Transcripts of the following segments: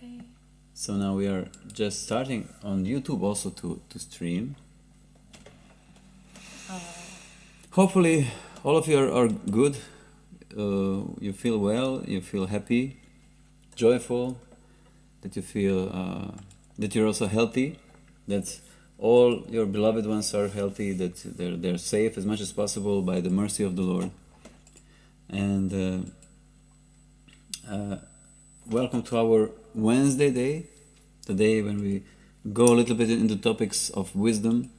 Okay. So now we are just starting on YouTube also to stream. Hopefully all of you are good, you feel well, you feel happy, joyful, that you feel that you're also healthy, that all your beloved ones are healthy, that they're safe as much as possible by the mercy of the Lord. And welcome to our Wednesday day, the day when we go a little bit into topics of wisdom.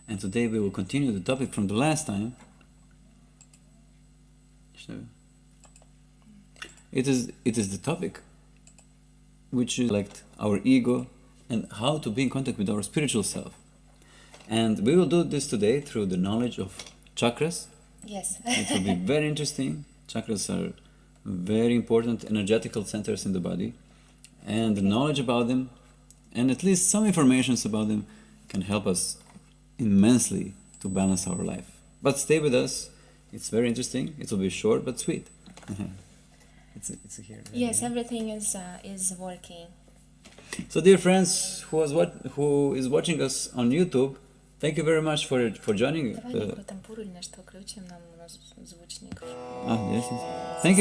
And today we will continue the topic from the last time. It is the topic which is like our ego and how to be in contact with our spiritual self. And we will do this today through the knowledge of chakras. Yes. It will be very interesting. Chakras are very important energetical centers in the body. And the knowledge about them, and at least some information about them, can help us immensely to balance our life. But stay with us. It's very interesting. It will be short but sweet. It's here. Right? Yes, everything is working. So, dear friends, who is watching us on YouTube, thank you very much for joining. Yes. Thank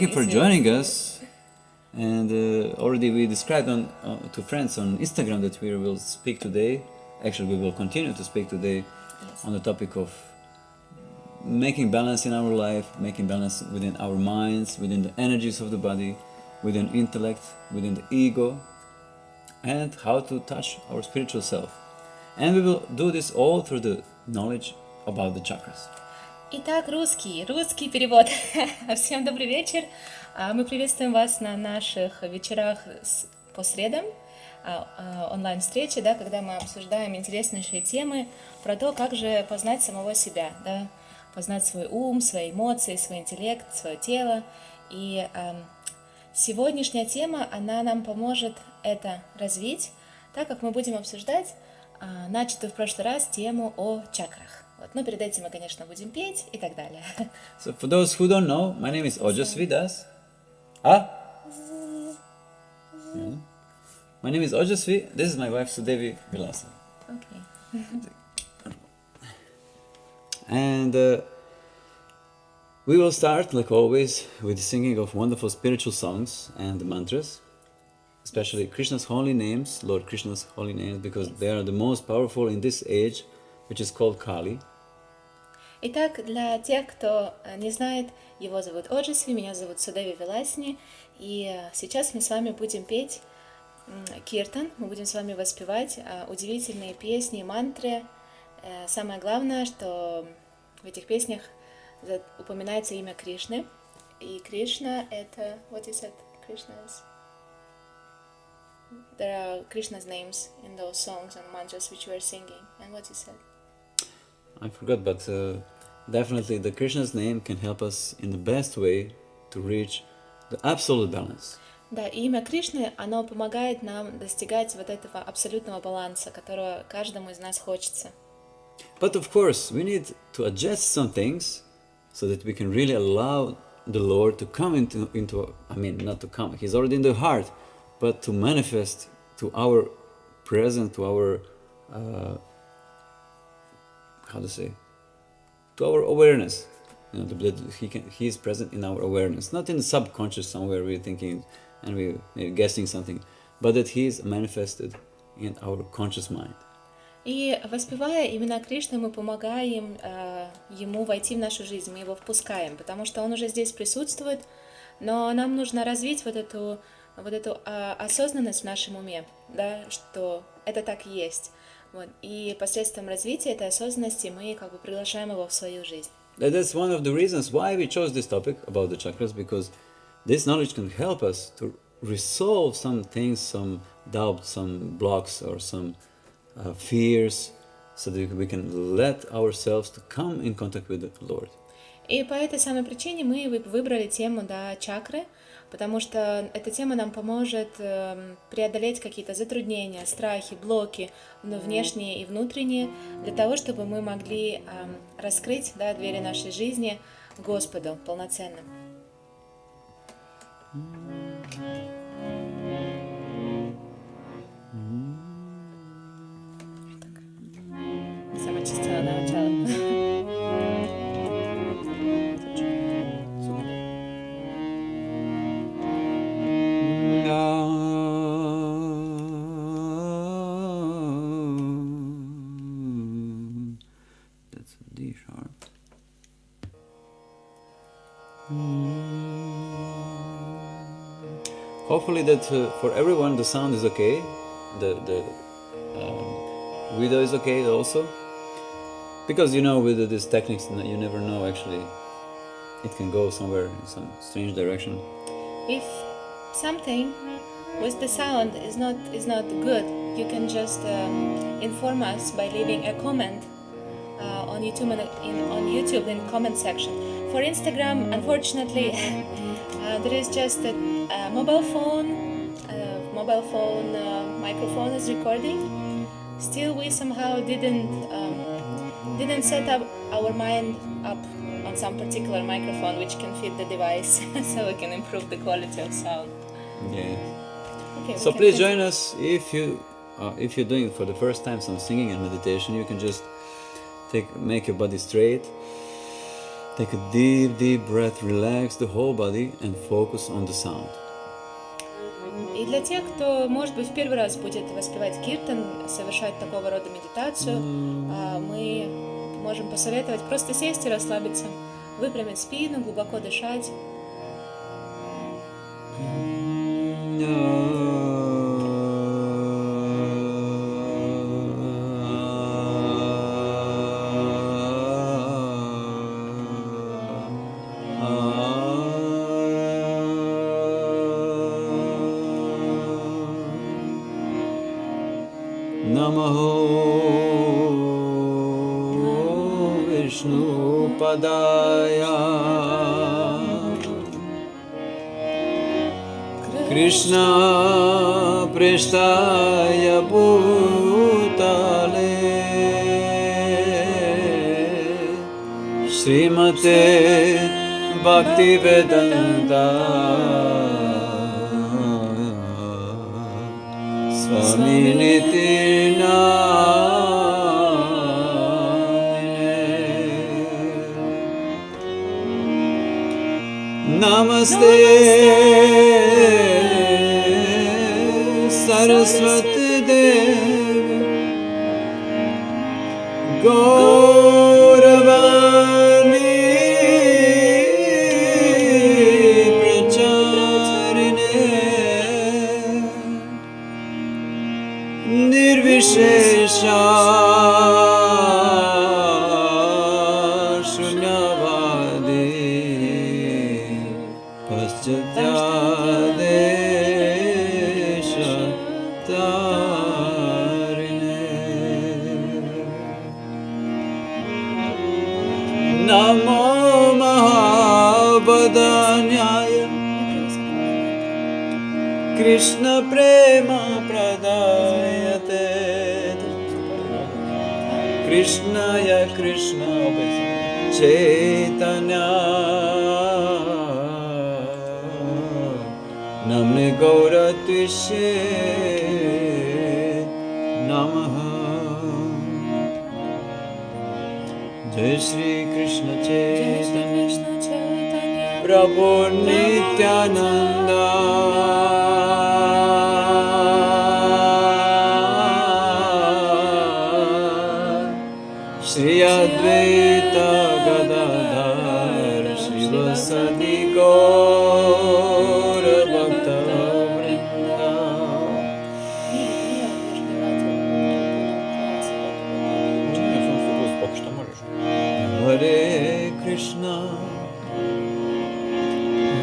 you for joining us. And already we described to friends on Instagram that we will speak today. Actually, we will continue to speak today on the topic of making balance in our life, making balance within our minds, within the energies of the body, within intellect, within the ego, and how to touch our spiritual self. And we will do this all through the knowledge about the chakras. Итак, русский перевод. Всем добрый вечер. Мы приветствуем вас на наших вечерах по средам, онлайн-встречи, да, когда мы обсуждаем интереснейшие темы про то, как же познать самого себя, да, познать свой ум, свои эмоции, свой интеллект, свое тело. И сегодняшняя тема, она нам поможет это развить, так как мы будем обсуждать начатую в прошлый раз тему о чакрах. Вот. Но перед этим мы, конечно, будем петь и так далее. So for those who don't know, my name is Ojasvi My name is Ojasvi. This is my wife Sudevi Vilasini. Okay. And we will start, like always, with singing of wonderful spiritual songs and mantras, especially Krishna's holy names, Lord Krishna's holy names, because they are the most powerful in this age, which is called Kali. Итак, для тех, кто не знает, его зовут Оджасви, меня зовут Судеви Виласини, и сейчас мы с вами будем петь Киртан, мы будем с вами воспевать удивительные песни и мантры. Самое главное, что в этих песнях упоминается имя Кришны, и Кришна это, what you said, Krishna's, there are Krishna's names in those songs and mantras which you are singing, and what you said? I forgot, but definitely the Krishna's name can help us in the best way to reach the absolute balance. Да, имя Кришны, оно помогает нам достигать вот этого абсолютного баланса, которого каждому из нас хочется. But of course, we need to adjust some things so that we can really allow the Lord to come into I mean, not to come, He's already in the heart, but to manifest to our present, to our to our awareness. You know, that He is present in our awareness, not in the subconscious somewhere we're thinking and we're guessing something, but that He is manifested in our conscious mind. И воспевая имена Кришны, мы помогаем Ему войти в нашу жизнь, мы Его впускаем, потому что Он уже здесь присутствует, но нам нужно развить вот эту осознанность в нашем уме, да, что это так и есть. Вот. И посредством развития этой осознанности мы как бы приглашаем Его в свою жизнь. That's one of the reasons why we chose this topic about the chakras, because this knowledge can help us to resolve some things, some doubts, some blocks, or some fears, so that we can let ourselves to come in contact with the Lord. И по этой самой причине мы выбрали тему, да, чакры, потому что эта тема нам поможет преодолеть какие-то затруднения, страхи, блоки, внешние и внутренние, для того, чтобы мы могли раскрыть, да, двери нашей жизни Господу полноценно. hopefully that for everyone the sound is okay, the video is okay also, because with these techniques you never know, actually it can go somewhere in some strange direction. If something with the sound is not good, you can just inform us by leaving a comment on YouTube in comment section. For Instagram, unfortunately, there is just a mobile phone microphone is recording. Still, we somehow didn't set up our mind up on some particular microphone which can fit the device, so we can improve the quality of sound. Yeah. Okay, so please join us if you're doing for the first time some singing and meditation. You can just make your body straight, take a deep breath, relax the whole body and focus on the sound. И для тех, кто, может быть, в первый раз будет воспевать киртан, совершать такого рода медитацию, мы можем посоветовать просто сесть и расслабиться, выпрямить спину, глубоко дышать. Padaya Krishna Preshtaya Bhutale Srimate Bhaktivedanta Swaminiti Namaste Saraswati Devi Gauravani Pracharine Nirvishesha Namo Mahabodhanyaya Krishna Prema Pradayate Krishnaya Krishna Chaitanya Namne Gaura Tvishe Namaha Jai Shri Krishna Chaitanya Prabhu Nityananda Shri Advaita Gadadhar Srivasadi Gaura Bhakta Vrinda. Hare Krishna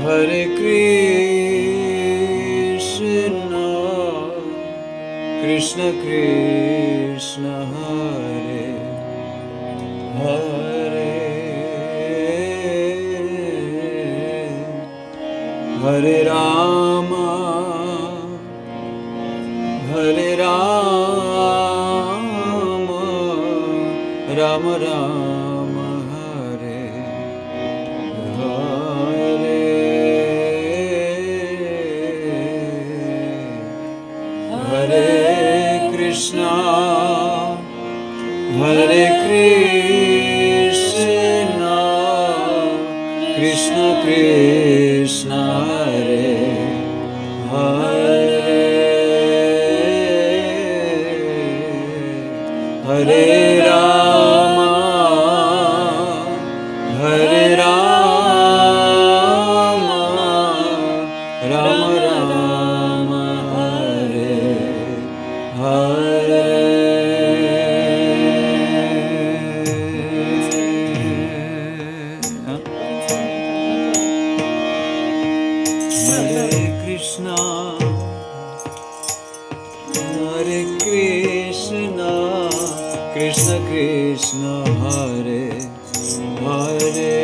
Hare Krishna Krishna Krishna Hare Hare Hare Rama Hare Rama Rama Rama Hare Hare Hare Krishna Hare Krishna Krishna Krishna Hare Hare Hare Rama Hare Rama Rama Rama Krishna Krishna Hare Hare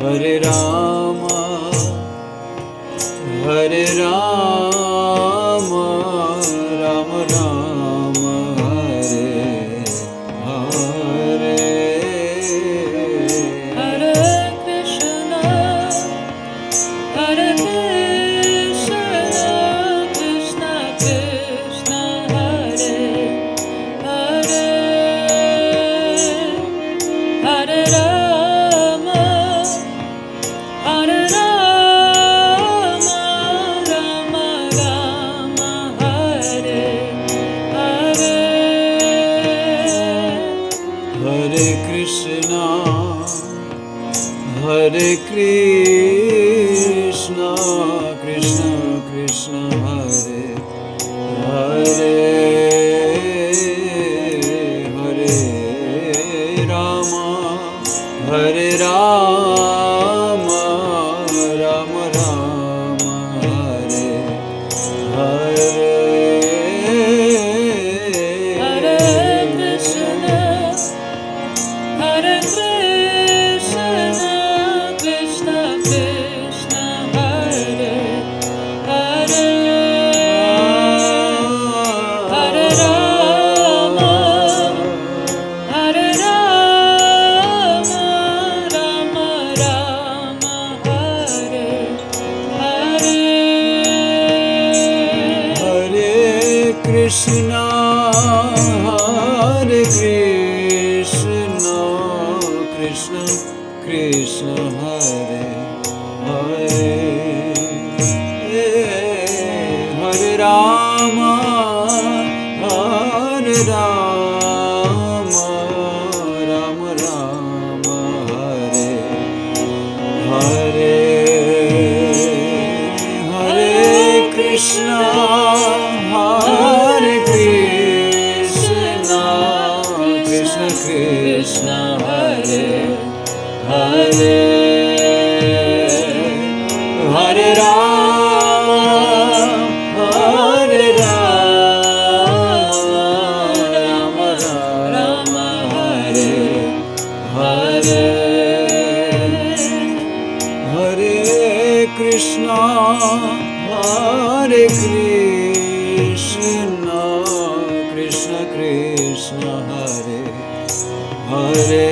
Hare Rama Hare Rama Rama Rama Hare Hare Hare Krishna Hare Krishna Krishna Krishna Hare Hare Hare Rama Hare Rama Rama Rama Hare Hare Hare Krishna Hare Krishna Krishna Krishna Hare Hare Hare Rama Hare Rama Rama Rama Hare Hare Hare Krishna Hare Krishna Krishna Krishna Hare Hare Hare Rama Hare Rama Rama Rama Hare Hare Hare Krishna Hare Krishna Krishna Krishna Hare Hare Hare Rama Hare Rama Rama Rama Hare Hare Hare Krishna Hare Krishna Krishna Krishna Hare Hare Hare Rama Hare Rama Rama Rama Hare Hare Hare Krishna Hare Krishna Krishna Krishna Hare Hare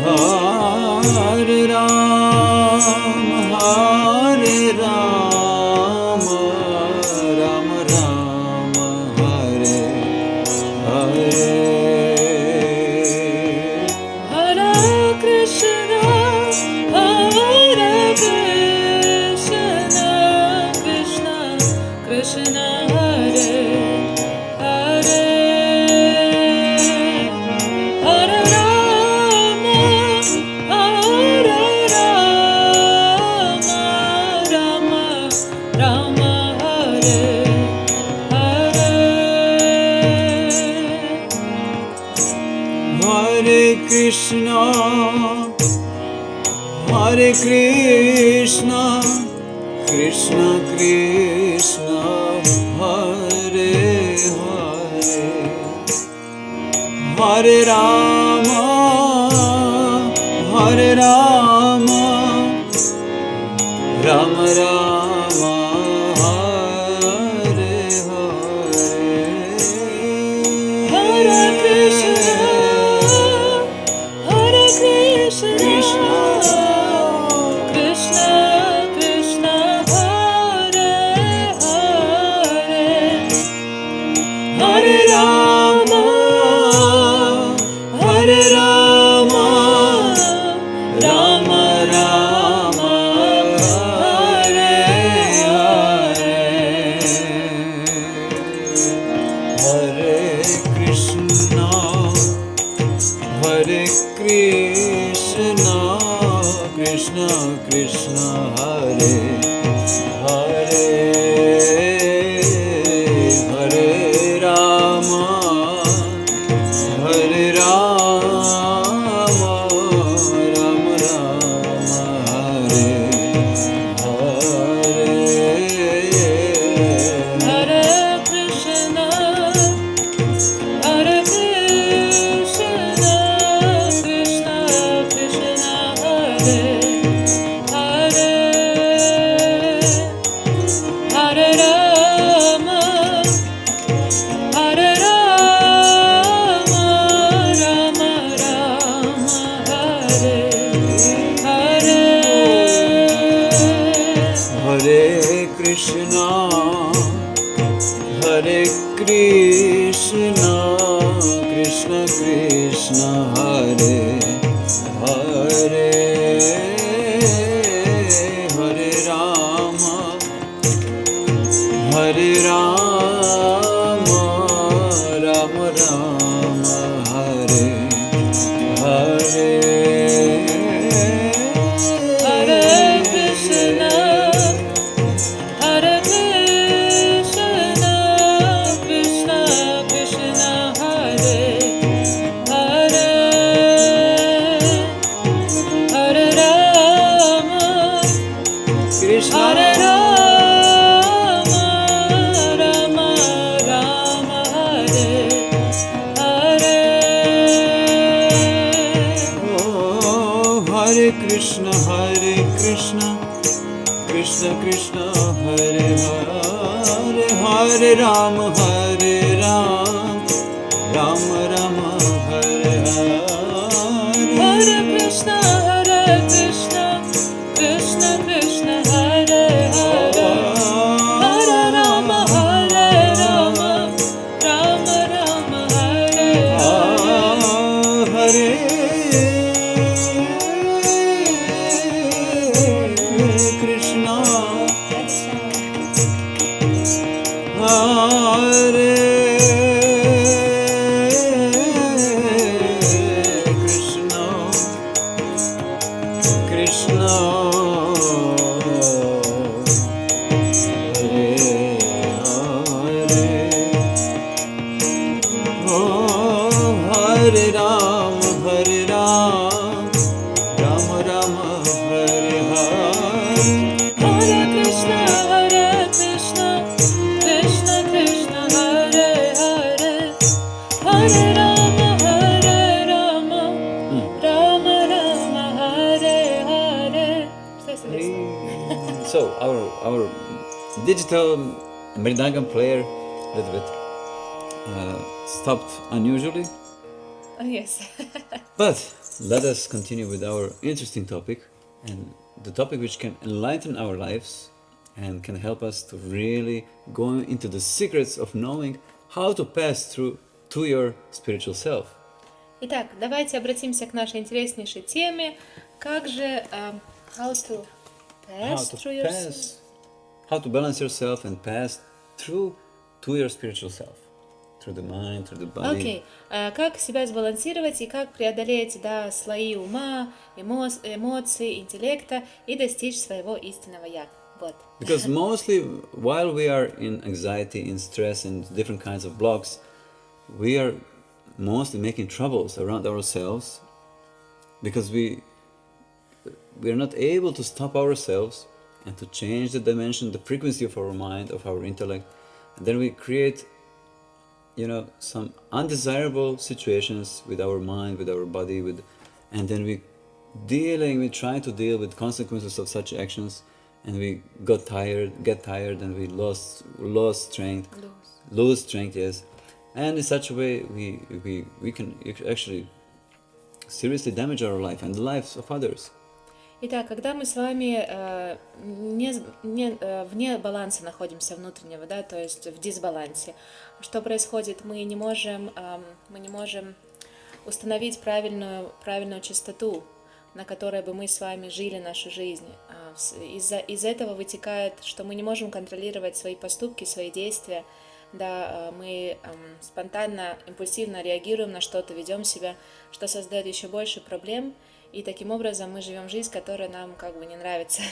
Hare Rama Hare Rama Rama Rama Hare Hare Hare Krishna Hare Krishna Krishna Krishna Hare Hare Hare Rama Hare Rama Rama Rama Hare Hare Hare Krishna Hare Krishna Krishna Krishna Hare Hare Hare Rama Hare Rama Rama Rama Hare Hare Hare Krishna Hare Krishna Krishna Krishna Hare Hare Hare Rama Hare Rama Rama Rama Hare Hare Hare Krishna Hare Krishna Krishna Krishna Hare Hare Hare Rama Hare Rama Rama Rama Hare Hare So our digital mridangam player a little bit stopped unusually. Oh, yes. But let us continue with our interesting topic, and the topic which can enlighten our lives and can help us to really go into the secrets of knowing how to pass through to your spiritual self. Итак, давайте обратимся к нашей интереснейшей теме. Как же how to balance yourself and pass through to your spiritual self, through the mind, through the body. Как себя сбалансировать и как преодолеть, да, слои ума, эмоций, интеллекта и достичь своего истинного я. Вот. Because mostly while we are in anxiety, in stress, and different kinds of blocks, we are mostly making troubles around ourselves because we are not able to stop ourselves and to change the dimension, the frequency of our mind, of our intellect, and then we create, some undesirable situations with our mind, with our body, and then we try to deal with consequences of such actions, and we get tired, and we lose strength, yes, and in such a way we can actually seriously damage our life and the lives of others. Итак, когда мы с вами вне баланса находимся внутреннего, да, то есть в дисбалансе, что происходит? Мы не можем установить правильную частоту, на которой бы мы с вами жили нашу жизнь. Из этого вытекает, что мы не можем контролировать свои поступки, свои действия, да, мы спонтанно, импульсивно реагируем на что-то, ведем себя, что создает еще больше проблем. И таким образом мы живем жизнь, которая нам как бы не нравится.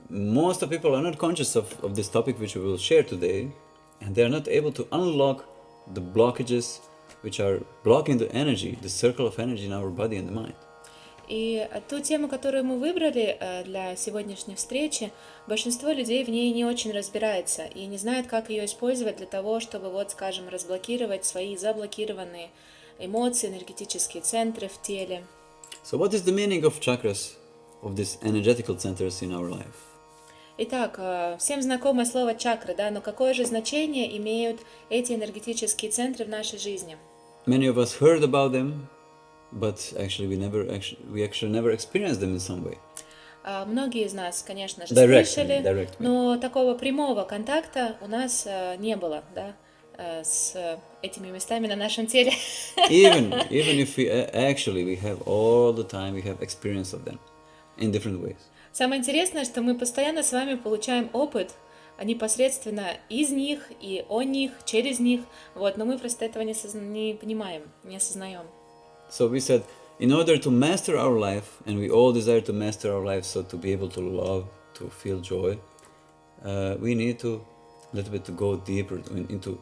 Most of people are not conscious of this topic which we will share today, and they are not able to unlock the blockages which are blocking the energy, the circle of energy in our body and the mind. И ту тему, которую мы выбрали для сегодняшней встречи, большинство людей в ней не очень разбирается и не знает, как ее использовать для того, чтобы, скажем, разблокировать свои заблокированные эмоции, энергетические центры в теле. So what is the meaning of chakras, of these energetical centers in our life? Итак, всем знакомо слово чакры, да, но какое же значение имеют эти энергетические центры в нашей жизни? Many of us heard about them, but actually we actually never experienced them in some way. Многие из нас, конечно же, Directly. слышали, но такого прямого контакта у нас не было, да, с этими местами на нашем теле. even if we have all the time, we have experience of them in different ways. Самое интересное, что мы постоянно с вами получаем опыт непосредственно из них и о них, через них, вот, но мы просто этого не понимаем, не осознаем. So we said, in order to master our life, and we all desire to master our life, so to be able to love, to feel joy, we need to a little bit to go deeper into,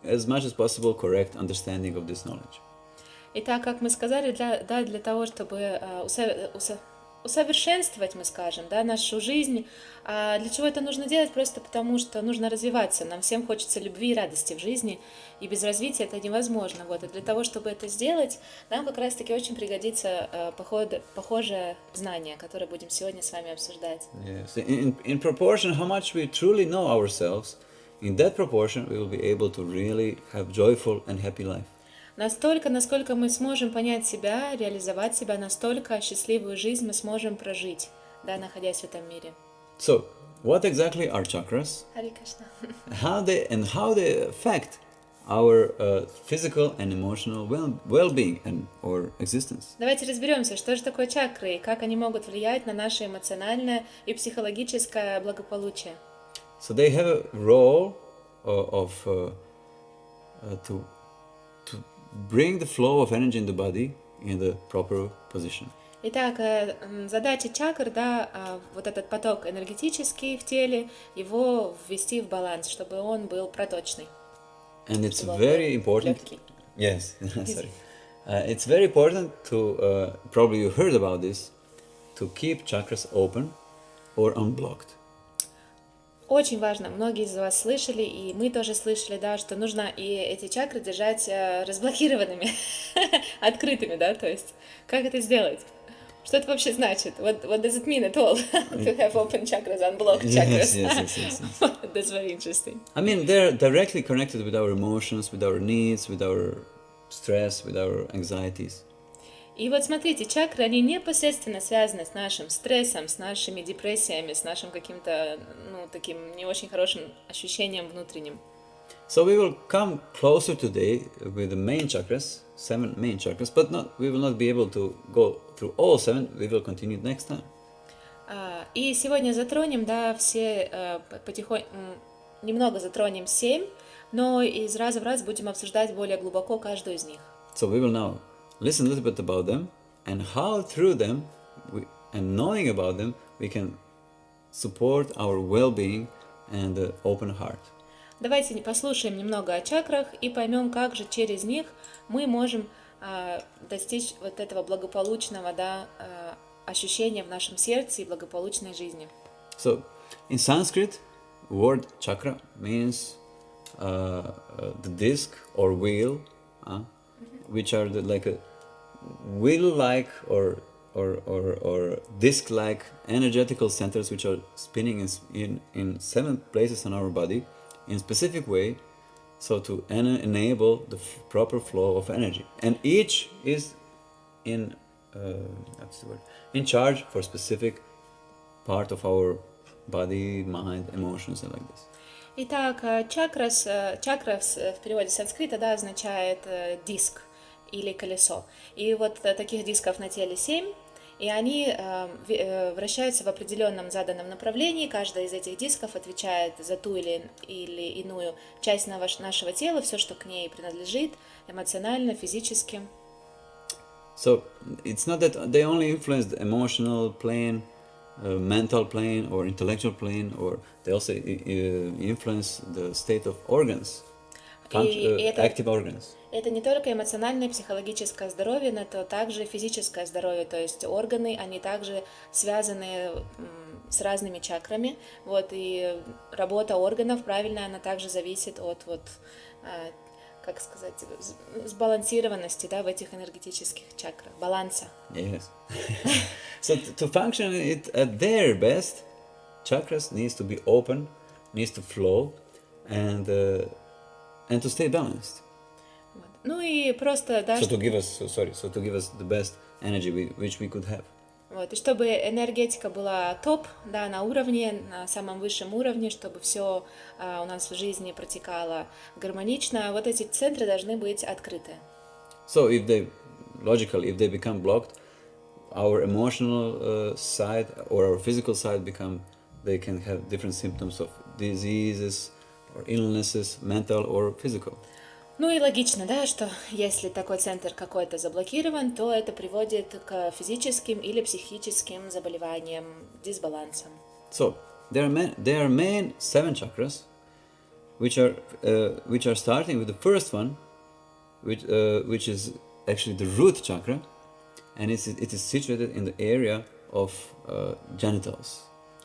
as much as possible, correct understanding of this knowledge. Итак, как мы сказали, для того, чтобы усовершенствовать, мы скажем, да, нашу жизнь. А для чего это нужно делать? Просто потому, что нужно развиваться. Нам всем хочется любви и радости в жизни, и без развития это невозможно. Вот. И для того, чтобы это сделать, нам как раз-таки очень пригодится похожее знание, которое будем сегодня с вами обсуждать. Yes. In proportion how much we truly know ourselves, in that proportion we will be able to really have joyful and happy life. Настолько, насколько мы сможем понять себя, реализовать себя, настолько счастливую жизнь мы сможем прожить, да, находясь в этом мире. So, what exactly are chakras? Хари Кришна. How they affect our physical and emotional well-being or existence? Давайте разберемся, что же такое чакры и как они могут влиять на наше эмоциональное и психологическое благополучие. So they have a role to bring the flow of energy in the body in the proper position. Итак, задача чакр, да, вот этот поток энергетический в теле, его ввести в баланс, чтобы он был проточный. And it's very important. Yes, sorry. It's very important to, probably you heard about this, to keep chakras open or unblocked. Очень важно, многие из вас слышали, и мы тоже слышали, да, что нужно и эти чакры держать разблокированными, открытыми, да, то есть как это сделать? Что это вообще значит? What does it mean at all to have open chakras, unblocked chakras? Yes. That's very interesting. I mean, they're directly connected with our emotions, with our needs, with our stress, with our anxieties. И вот смотрите, чакры, они непосредственно связаны с нашим стрессом, с нашими депрессиями, с нашим каким-то, ну, таким не очень хорошим ощущением внутренним. So we will come closer today with the main chakras, 7 main chakras, but we will not be able to go through all 7, we will continue next time. И сегодня затронем, да, немного затронем 7, но из раза в раз будем обсуждать более глубоко каждую из них. So we will now listen a little bit about them, and how through them, and knowing about them, we can support our well-being and open heart. Давайте послушаем немного о чакрах и поймем, как же через них мы можем достичь вот этого благополучного, да, ощущения в нашем сердце и благополучной жизни. So, in Sanskrit, word chakra means the disc or wheel, which are like a wheel-like or disc-like energetical centers which are spinning in 7 places on our body in specific way, so to enable the proper flow of energy. And each is in charge for specific part of our body, mind, emotions, and like this. Итак, чакра в переводе с санскрита, да, означает диск или колесо. И вот таких дисков на теле 7, и они вращаются в определенном заданном направлении. Каждый из этих дисков отвечает за ту или иную часть нашего тела, все, что к ней принадлежит, эмоционально, физически. So it's not that they only influence the emotional plane, mental plane or intellectual plane, or they also influence the state of organs, active organs. Это не только эмоциональное, психологическое здоровье, но это также физическое здоровье, то есть органы, они также связаны с разными чакрами, вот, и работа органов правильная, она также зависит от как сказать, сбалансированности, да, в этих энергетических чакрах, баланса. Yes. So to function it at their best, chakras needs to be open, needs to flow, and to stay balanced. Вот. Ну и просто, да, So to give us the best energy which we could have. вот, и чтобы энергетика была топ, да, на уровне, на самом высшем уровне, чтобы все у нас в жизни протекало гармонично, вот эти центры должны быть открыты. So if they become blocked, our emotional side or our physical side they can have different symptoms of diseases or illnesses, mental or physical. Ну и логично, да, что если такой центр какой-то заблокирован, то это приводит к физическим или психическим заболеваниям, дисбалансам. So there are main 7 chakras, which are starting with the first one, which is actually the root chakra, and it is situated in the area of genitals,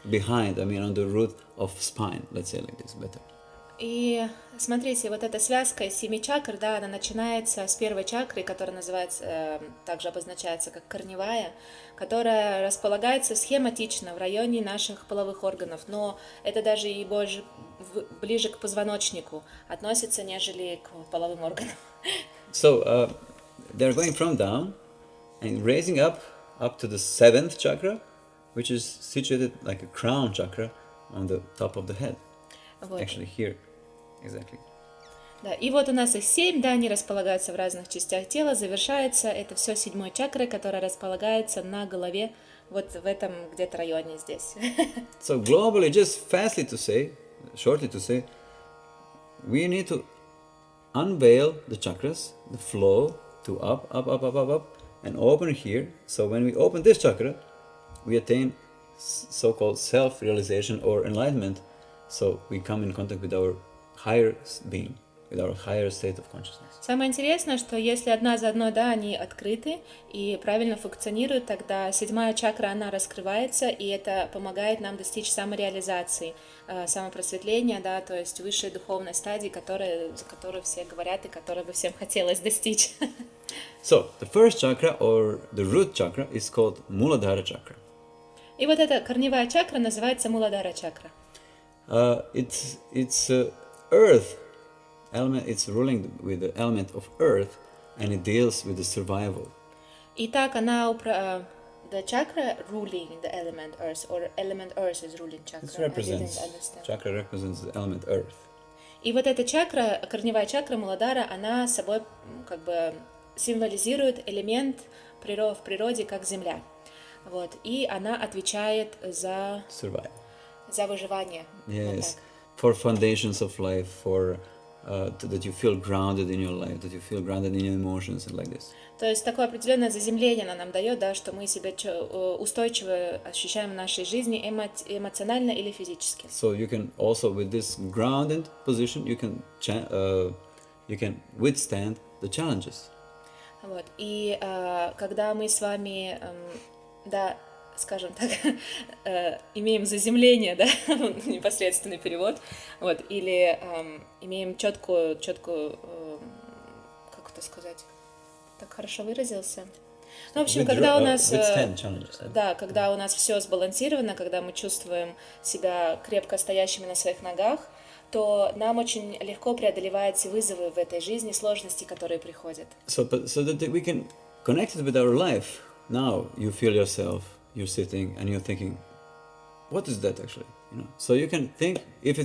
behind. I mean, on the root of spine. Let's say like this better. И смотрите, вот эта связка из 7 чакр, да, она начинается с первой чакры, которая называется, также обозначается как корневая, которая располагается схематично в районе наших половых органов, но это даже и ближе к позвоночнику относится, нежели к половым органам. So they're going from down and raising up to the 7th chakra, which is situated like a crown chakra on the top of the head. Вот. Actually here. Exactly. Да, и вот у нас их 7, да, они располагаются в разных частях тела, завершается это все 7-й чакрой, которая располагается на голове, вот в этом где-то районе здесь. So globally, just shortly to say, we need to unveil the chakras, the flow to up, and open here. So when we open this chakra, we attain so-called self-realization or enlightenment. So we come in contact with our higher being, with our higher state of consciousness. Самое интересное, что если одна за одной, да, они открыты и правильно функционируют, тогда 7-я чакра, она раскрывается, и это помогает нам достичь самореализации, самопросветления, да, то есть высшей духовной стадии, за которую все говорят и которой бы всем хотелось достичь. So the first chakra or the root chakra is called Muladhara chakra. И вот эта корневая чакра называется Муладхара чакра. It's earth element. It's ruling with the element of earth, and it deals with the survival. Итак, the chakra ruling the element earth, or element earth is ruling chakra. Chakra represents the element earth. И вот эта чакра, корневая чакра Муладхара, она собой как бы символизирует элемент в природе, как земля. Вот, и она отвечает за выживание. Yes, for foundations of life, for that you feel grounded in your life, that you feel grounded in your emotions and like this. То есть такое определенное заземление она нам дает, да, что мы себя устойчиво ощущаем в нашей жизни эмоционально или физически. So you can also, with this grounded position, you can withstand the challenges. Вот, и когда мы с вами, да, скажем так, имеем заземление, да, непосредственный перевод, вот, или имеем четкую, как это сказать, так хорошо выразился. Ну, в общем, когда у нас, да, когда у нас все сбалансировано, когда мы чувствуем себя крепко стоящими на своих ногах, то нам очень легко преодолевать вызовы в этой жизни, сложности, которые приходят. So that we can connect it with our life. Now you feel yourself. You're sitting and you're thinking, what is that actually? You know. So you can think if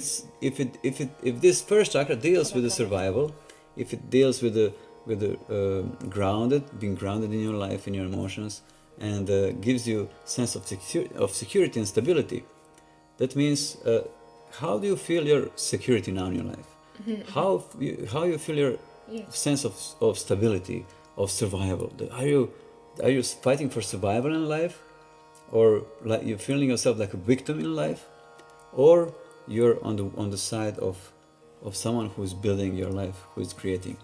this first chakra deals with the survival, if it deals with the being grounded in your life, in your emotions, and gives you sense of security and stability. That means how do you feel your security now in your life? Mm-hmm. How you feel your sense of stability, of survival? Are you fighting for survival in life? Or like you're feeling yourself like a victim in life, or you're on the side of someone who is building your life, who is creating.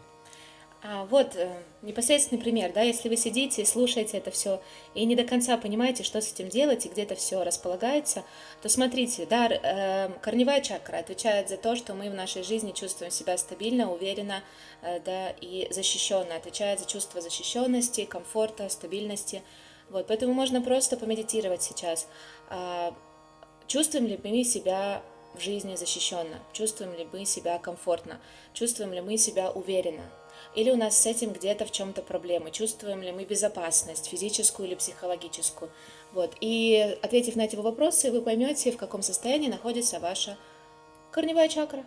Вот непосредственный пример, да, если вы сидите и слушаете это все и не до конца понимаете, что с этим делать, и где-то все располагается, то смотрите, да, корневая чакра отвечает за то, что мы в нашей жизни чувствуем себя стабильно, уверенно, да, и защищенно, отвечает за чувство защищенности, комфорта, стабильности. Вот, поэтому можно просто помедитировать сейчас. Чувствуем ли мы себя в жизни защищенно? Чувствуем ли мы себя комфортно? Чувствуем ли мы себя уверенно? Или у нас с этим где-то в чем-то проблемы? Чувствуем ли мы безопасность, физическую или психологическую? Вот. И ответив на эти вопросы, вы поймете, в каком состоянии находится ваша корневая чакра.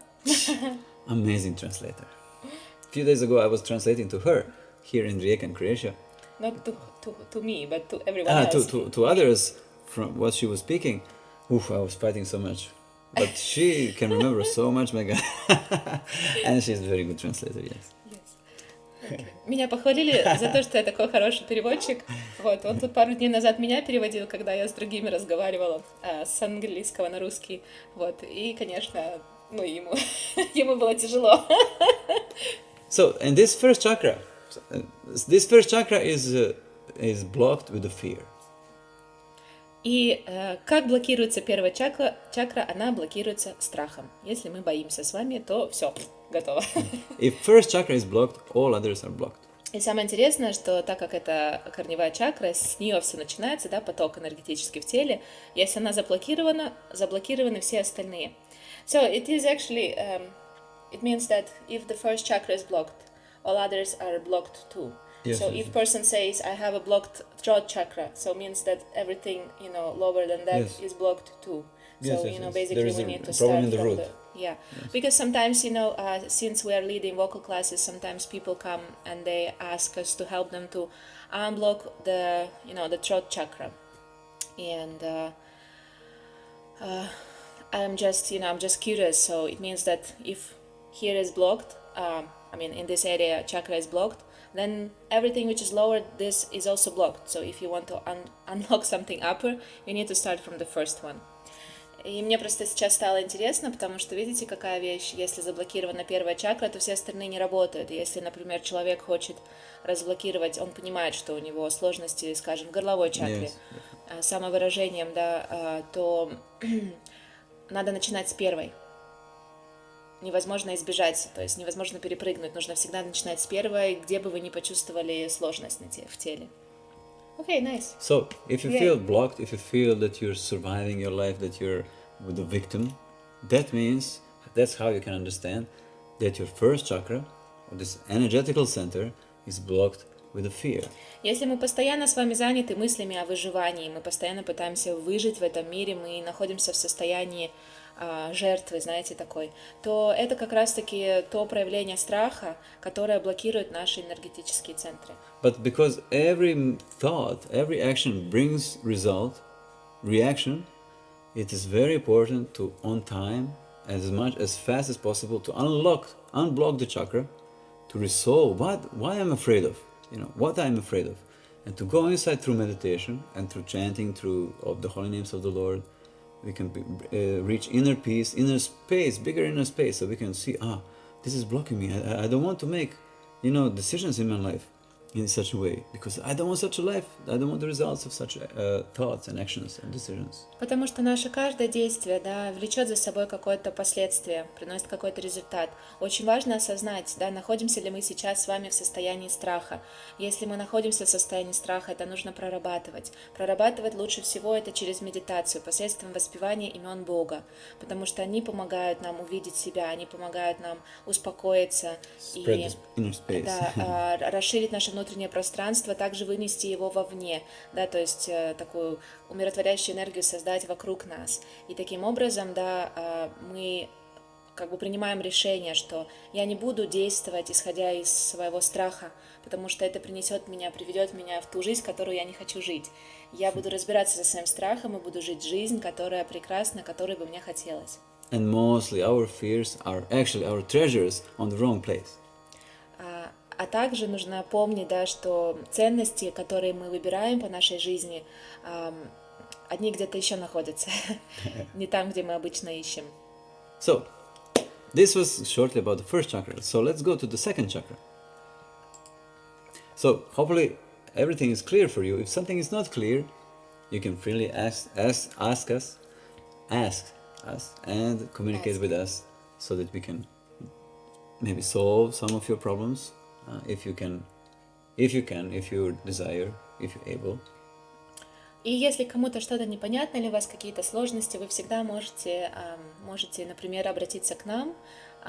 Amazing translator. A few days ago I was translating to her here in Rijeka in Croatia. Not to me, but to everyone else. To others from what she was speaking. Oof, I was fighting so much. But she can remember so much, my God. And she's a very good translator, yes. Меня похвалили за то, что я такой хороший переводчик. Вот, он тут пару дней назад меня переводил, когда я с другими разговаривала с английского на русский. Вот, и, конечно, ну, ему было тяжело. So, and this first chakra is blocked with the fear. И как блокируется первая чакра? Она блокируется страхом. Если мы боимся с вами, то все, готово. If first chakra is blocked, all others are blocked. И самое интересное, что так как это корневая чакра, с нее все начинается, да, поток энергетический в теле, если она заблокирована, заблокированы все остальные. So it is actually, it means that if the first chakra is blocked, all others are blocked too. Yes, So yes, if person says, I have a blocked throat chakra, so means that everything, lower than that is blocked too. Yes, So, yes. basically There is we a need to problem start in the from root. yeah. Because sometimes, since we are leading vocal classes, sometimes people come and they ask us to help them to unblock the throat chakra. And I'm just curious. So it means that if here is blocked, in this area chakra is blocked, then everything which is lower, this is also blocked. So if you want to unlock something upper, you need to start from the first one. И мне просто сейчас стало интересно, потому что видите, какая вещь, если заблокирована первая чакра, то все остальные не работают. И если, например, человек хочет разблокировать, он понимает, что у него сложности, скажем, в горловой чакре, самовыражением, да, то надо начинать с первой. Невозможно избежать, то есть невозможно перепрыгнуть, нужно всегда начинать с первой, где бы вы ни почувствовали сложность в теле. Okay, nice. So, if you feel blocked, if you feel that you're surviving your life, that you're with the victim, that means, that's how you can understand that your first chakra, or this energetical center, is blocked with the fear. Если мы постоянно с вами заняты мыслями о выживании, мы постоянно пытаемся выжить в этом мире, мы находимся в состоянии жертвы, знаете, такой, то это как раз-таки то проявление страха, которое блокирует наши энергетические центры. But because every thought, every action brings reaction, it is very important to, on time, as fast as possible, to unblock the chakra, to resolve why I'm afraid of, what I'm afraid of, and to go inside through meditation and through chanting of the holy names of the Lord. We can reach inner peace, inner space, bigger inner space, so we can see, this is blocking me. I don't want to make, decisions in my life in such a way, because I don't want such a life. I don't want the results of such thoughts and actions and decisions. Потому что наше каждое действие, да, влечет за собой какое-то последствие, приносит какой-то результат. Очень важно осознать, да, находимся ли мы сейчас с вами в состоянии страха. Если мы находимся в состоянии страха, это нужно прорабатывать. Прорабатывать лучше всего это через медитацию, посредством воспевания имен Бога, потому что они помогают нам увидеть себя, они помогают нам успокоиться и расширить наше внутреннее пространство, также вынести его вовне, да, то есть такую умиротворяющую энергию создать вокруг нас. И таким образом, да, мы как бы принимаем решение, что я не буду действовать, исходя из своего страха, потому что это приведет меня в ту жизнь, которую я не хочу жить. Я буду разбираться со своим страхом и буду жить жизнь, которая прекрасна, которой бы мне хотелось. And mostly our fears are actually our treasures on the wrong place. А также нужно помнить, да, что ценности, которые мы выбираем по нашей жизни, одни где-то еще находятся, не там, где мы обычно ищем. So, this was shortly about the first chakra. So let's go to the second chakra. So hopefully everything is clear for you. If something is not clear, you can freely ask us, and communicate with us so that we can maybe solve some of your problems, if you desire, if you're able. И если кому-то что-то непонятно или у вас какие-то сложности, вы всегда можете, например, обратиться к нам,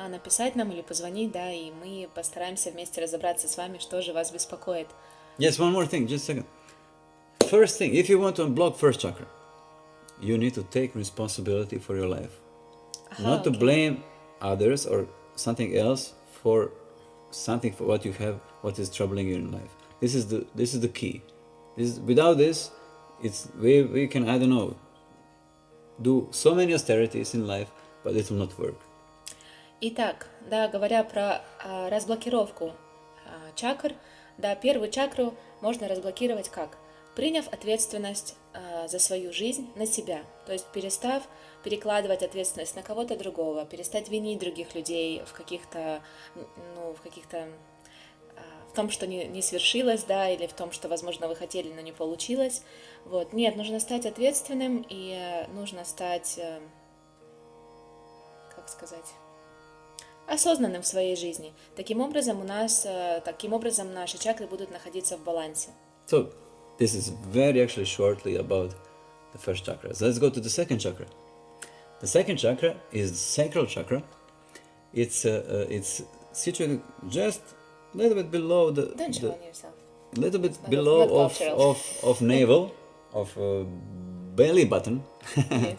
написать нам или позвонить, да, и мы постараемся вместе разобраться с вами, что же вас беспокоит. Yes, one more thing, just a second. First thing, if you want to unblock first chakra, you need to take responsibility for your life. Not to blame others or something else for what you have, what is troubling you in life. This is the key. Without this, we can, I don't know, do so many austerities in life, but it will not work. Итак, да, говоря про разблокировку чакр, да, первую чакру можно разблокировать как? Приняв ответственность за свою жизнь на себя, то есть перестав перекладывать ответственность на кого-то другого, перестать винить других людей в том, что не свершилось, да, или в том, что, возможно, вы хотели, но не получилось. Вот. Нет, нужно стать ответственным и нужно стать, осознанным в своей жизни. Таким образом, наши чакры будут находиться в балансе. So, this is very actually shortly about the first chakra. Let's go to the second chakra. The second chakra is the sacral chakra. It's situated just a little bit below Don't show on yourself. Little bit below of navel, of belly button. Yes.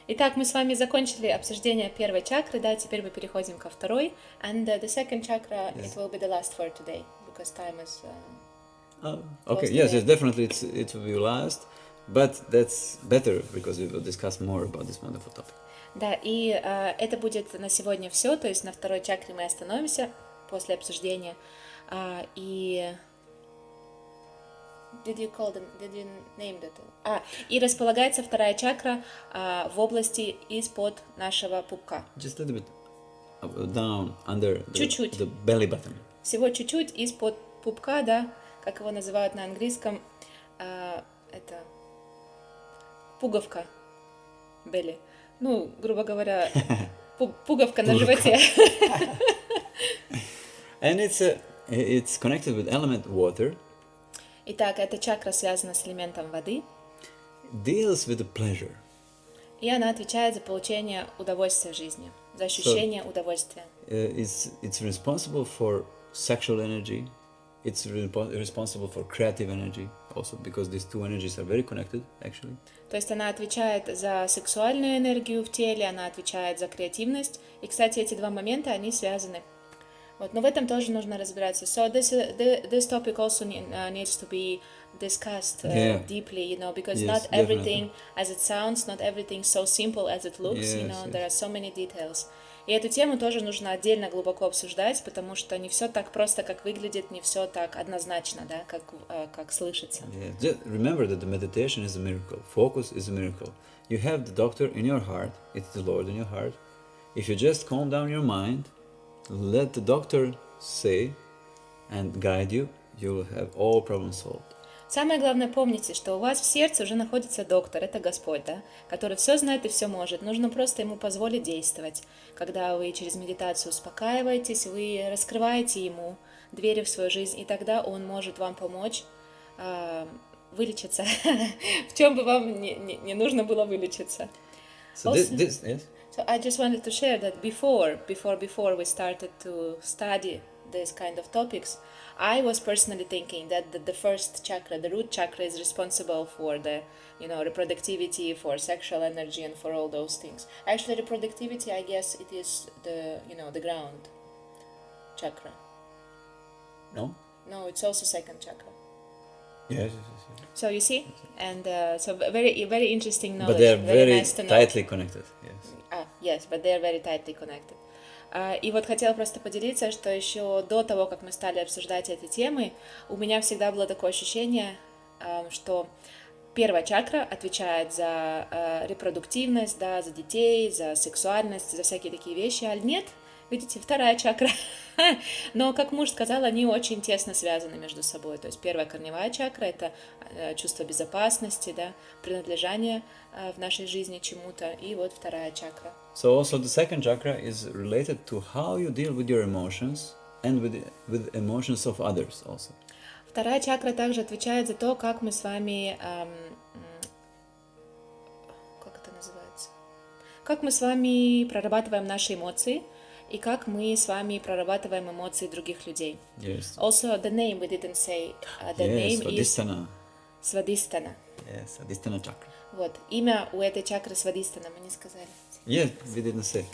Итак, мы с вами закончили обсуждение первой чакры, да, теперь мы переходим ко второй. And the second chakra, it will be the last for today, because time is... Okay, yes, definitely it will be last, but that's better, because we will discuss more about this wonderful topic. Да, и это будет на сегодня все, то есть на второй чакре мы остановимся после обсуждения. И... Did you name that? И располагается вторая чакра в области из-под нашего пупка. Just a little bit down, under the belly button. Всего чуть-чуть из-под пупка, да, как его называют на английском, это пуговка, belly. Ну, грубо говоря, пуговка на животе. And it's connected with element water. Итак, эта чакра связана с элементом воды. Deals with the pleasure. И она отвечает за получение удовольствия в жизни, за ощущение удовольствия. It's responsible for sexual energy. It's responsible for creative energy also, because these two energies are very connected, actually. То есть она отвечает за сексуальную энергию в теле, она отвечает за креативность. И, кстати, эти два момента, они связаны. Вот, но в этом тоже нужно разбираться. So this topic also needs to be discussed deeply, you know, because not everything as it sounds, not everything so simple as it looks, you know, there are so many details. И эту тему тоже нужно отдельно глубоко обсуждать, потому что не все так просто, как выглядит, не все так однозначно, да, как слышится. Just remember that the meditation is a miracle. Focus is a miracle. You have the doctor in your heart. It's the Lord in your heart. If you just calm down your mind, let the doctor say and guide you, you will have all problems solved. Самое главное, помните, что у вас в сердце уже находится доктор, это Господь, да, который все знает и все может. Нужно просто ему позволить действовать. Когда вы через медитацию успокаиваетесь, вы раскрываете ему двери в свою жизнь, и тогда он может вам помочь вылечиться, в чем бы вам не нужно было вылечиться. So yes. So I just wanted to share that before we started to study this kind of topics, I was personally thinking that the first chakra, the root chakra, is responsible for the, you know, reproductivity, for sexual energy, and for all those things. Actually, reproductivity, I guess, it is the ground chakra. No? No, it's also second chakra. Yes. So you see, and so very, very interesting knowledge. But they are very nice to know. tightly connected. Yes. Yes, but they are very tightly connected. И вот хотела просто поделиться, что еще до того, как мы стали обсуждать эти темы, у меня всегда было такое ощущение, что первая чакра отвечает за репродуктивность, да, за детей, за сексуальность, за всякие такие вещи, а нет, видите, вторая чакра. Но, как муж сказал, они очень тесно связаны между собой. То есть первая корневая чакра — это чувство безопасности, да, принадлежание в нашей жизни чему-то. И вот вторая чакра. So also the second chakra is related to how you deal with your emotions and with emotions of others also. Вторая чакра также отвечает за то, как мы с вами, как это называется? Как мы с вами прорабатываем наши эмоции и как мы с вами прорабатываем эмоции других людей. Yes. Also, the name we didn't say. The name Svadhisthana. is Svadhisthana. Yes, Svadhisthana chakra. Вот, имя у этой чакры Svadhisthana, мы не сказали. Yes, we didn't say.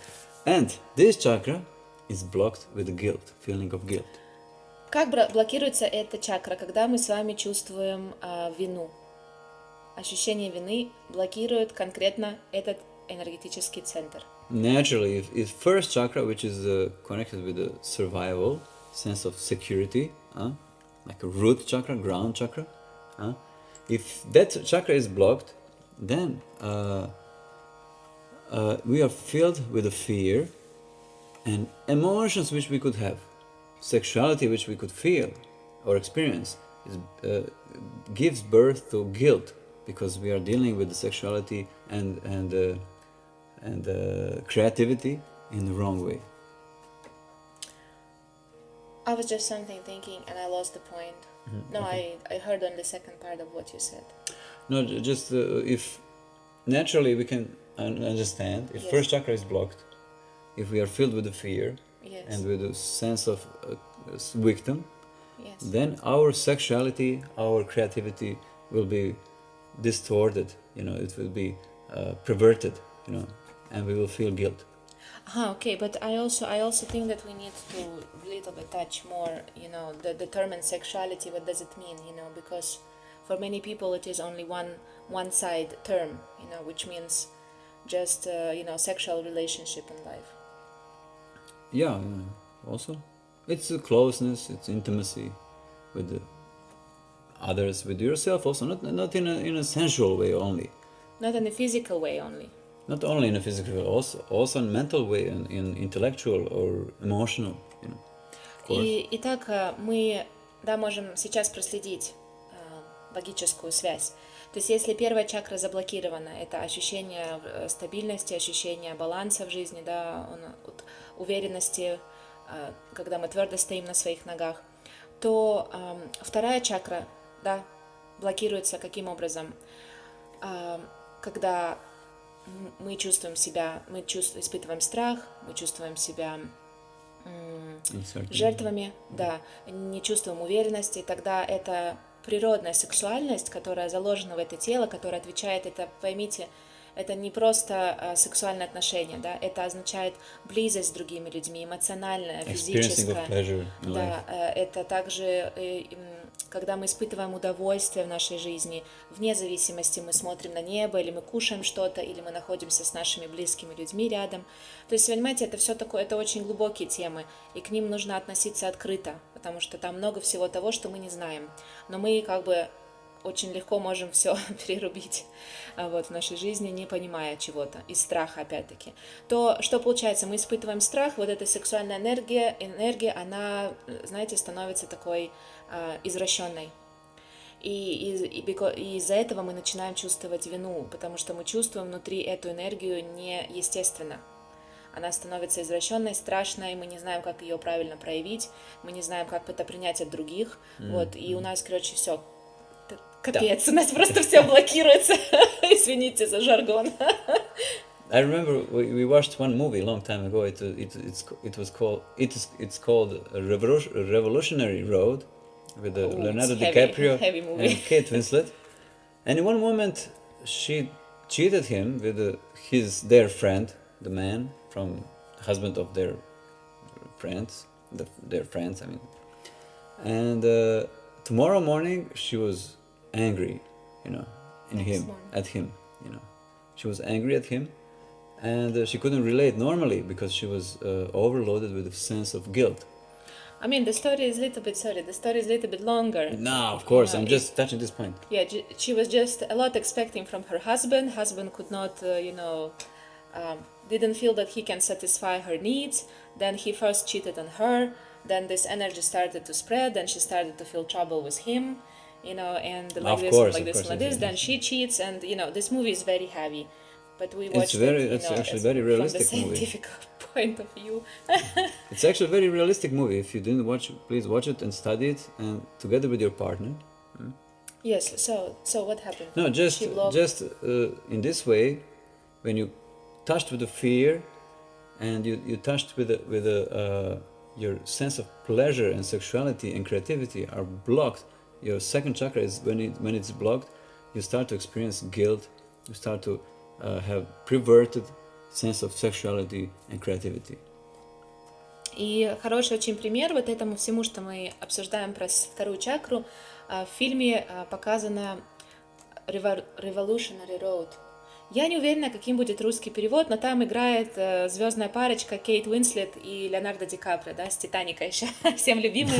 And this chakra is blocked with guilt, feeling of guilt. Как блокируется эта чакра, когда мы с вами чувствуем вину? Ощущение вины блокирует конкретно этот энергетический центр. Naturally, if first chakra, which is connected with the survival, sense of security, like a root chakra, ground chakra, if that chakra is blocked, then we are filled with a fear and emotions which we could have, sexuality which we could feel or experience, gives birth to guilt because we are dealing with the sexuality and creativity in the wrong way. I was just thinking and I lost the point. No, okay. I heard on the second part of what you said. No, just if naturally we can understand if first chakra is blocked, if we are filled with the fear and with a sense of victim, then our sexuality, our creativity will be distorted, it will be perverted, and we will feel guilt. Okay, but I also think that we need to a little bit touch more, the term and sexuality, what does it mean, because for many people it is only one side term, which means just, sexual relationship in life. Yeah, also. It's a closeness, it's intimacy with the others, with yourself also, not in a sensual way only. Not in a physical way only. Not only in a physical way, also in mental way, in intellectual or emotional, Итак, мы, можем сейчас проследить логическую связь. То есть, если первая чакра заблокирована, это ощущение стабильности, ощущение баланса в жизни, уверенности, когда мы твердо стоим на своих ногах, то вторая чакра, блокируется каким образом? Когда мы чувствуем себя, испытываем страх, мы чувствуем себя жертвами, не чувствуем уверенности, тогда это природная сексуальность, которая заложена в это тело, которая отвечает, это, поймите, это не просто сексуальные отношения, это означает близость с другими людьми, эмоциональная, физическая. Это также, когда мы испытываем удовольствие в нашей жизни, вне зависимости, мы смотрим на небо, или мы кушаем что-то, или мы находимся с нашими близкими людьми рядом. То есть, понимаете, это все такое, это очень глубокие темы, и к ним нужно относиться открыто, потому что там много всего того, что мы не знаем. Но мы очень легко можем все перерубить в нашей жизни, не понимая чего-то, из страха опять-таки. То, что получается, мы испытываем страх, вот эта сексуальная энергия, она, знаете, становится такой извращенной. И из-за этого мы начинаем чувствовать вину, потому что мы чувствуем внутри эту энергию неестественно. Она становится извращенной, страшной, мы не знаем, как ее правильно проявить, мы не знаем, как это принять от других, и у нас, все. Капец, у нас просто все блокируется. Извините за жаргон. I remember we watched one movie a long time ago. It's called Revolutionary Road with Leonardo DiCaprio and Kate Winslet. And in one moment, she cheated him with their friend, the man from the husband of their friends, their friends. I mean, and tomorrow morning she was angry, at him. She was angry at him, and she couldn't relate normally because she was overloaded with a sense of guilt. I mean, the story is a little bit longer. No, of course, I'm just touching this point. Yeah, she was just a lot expecting from her husband. Husband could not, didn't feel that he can satisfy her needs, then he first cheated on her, then this energy started to spread, then she started to feel trouble with him, and like this, then she cheats, and this movie is very heavy, but we watched it's actually very realistic from the scientific point of view. It's actually a very realistic movie. If you didn't watch, please watch it and study it, and together with your partner. Yes. So what happened? No, just in this way, when you touched with the fear, and you touched with your sense of pleasure and sexuality and creativity are blocked. Your second chakra is when it's blocked, you start to experience guilt. You start to have perverted sense of sexuality and creativity. И хороший очень пример вот этому всему, что мы обсуждаем про вторую чакру, в фильме показано Revolutionary Road. Я не уверена, каким будет русский перевод, но там играет звездная парочка Кейт Уинслет и Леонардо Ди Каприо, да, с «Титаника» еще, всем любимый.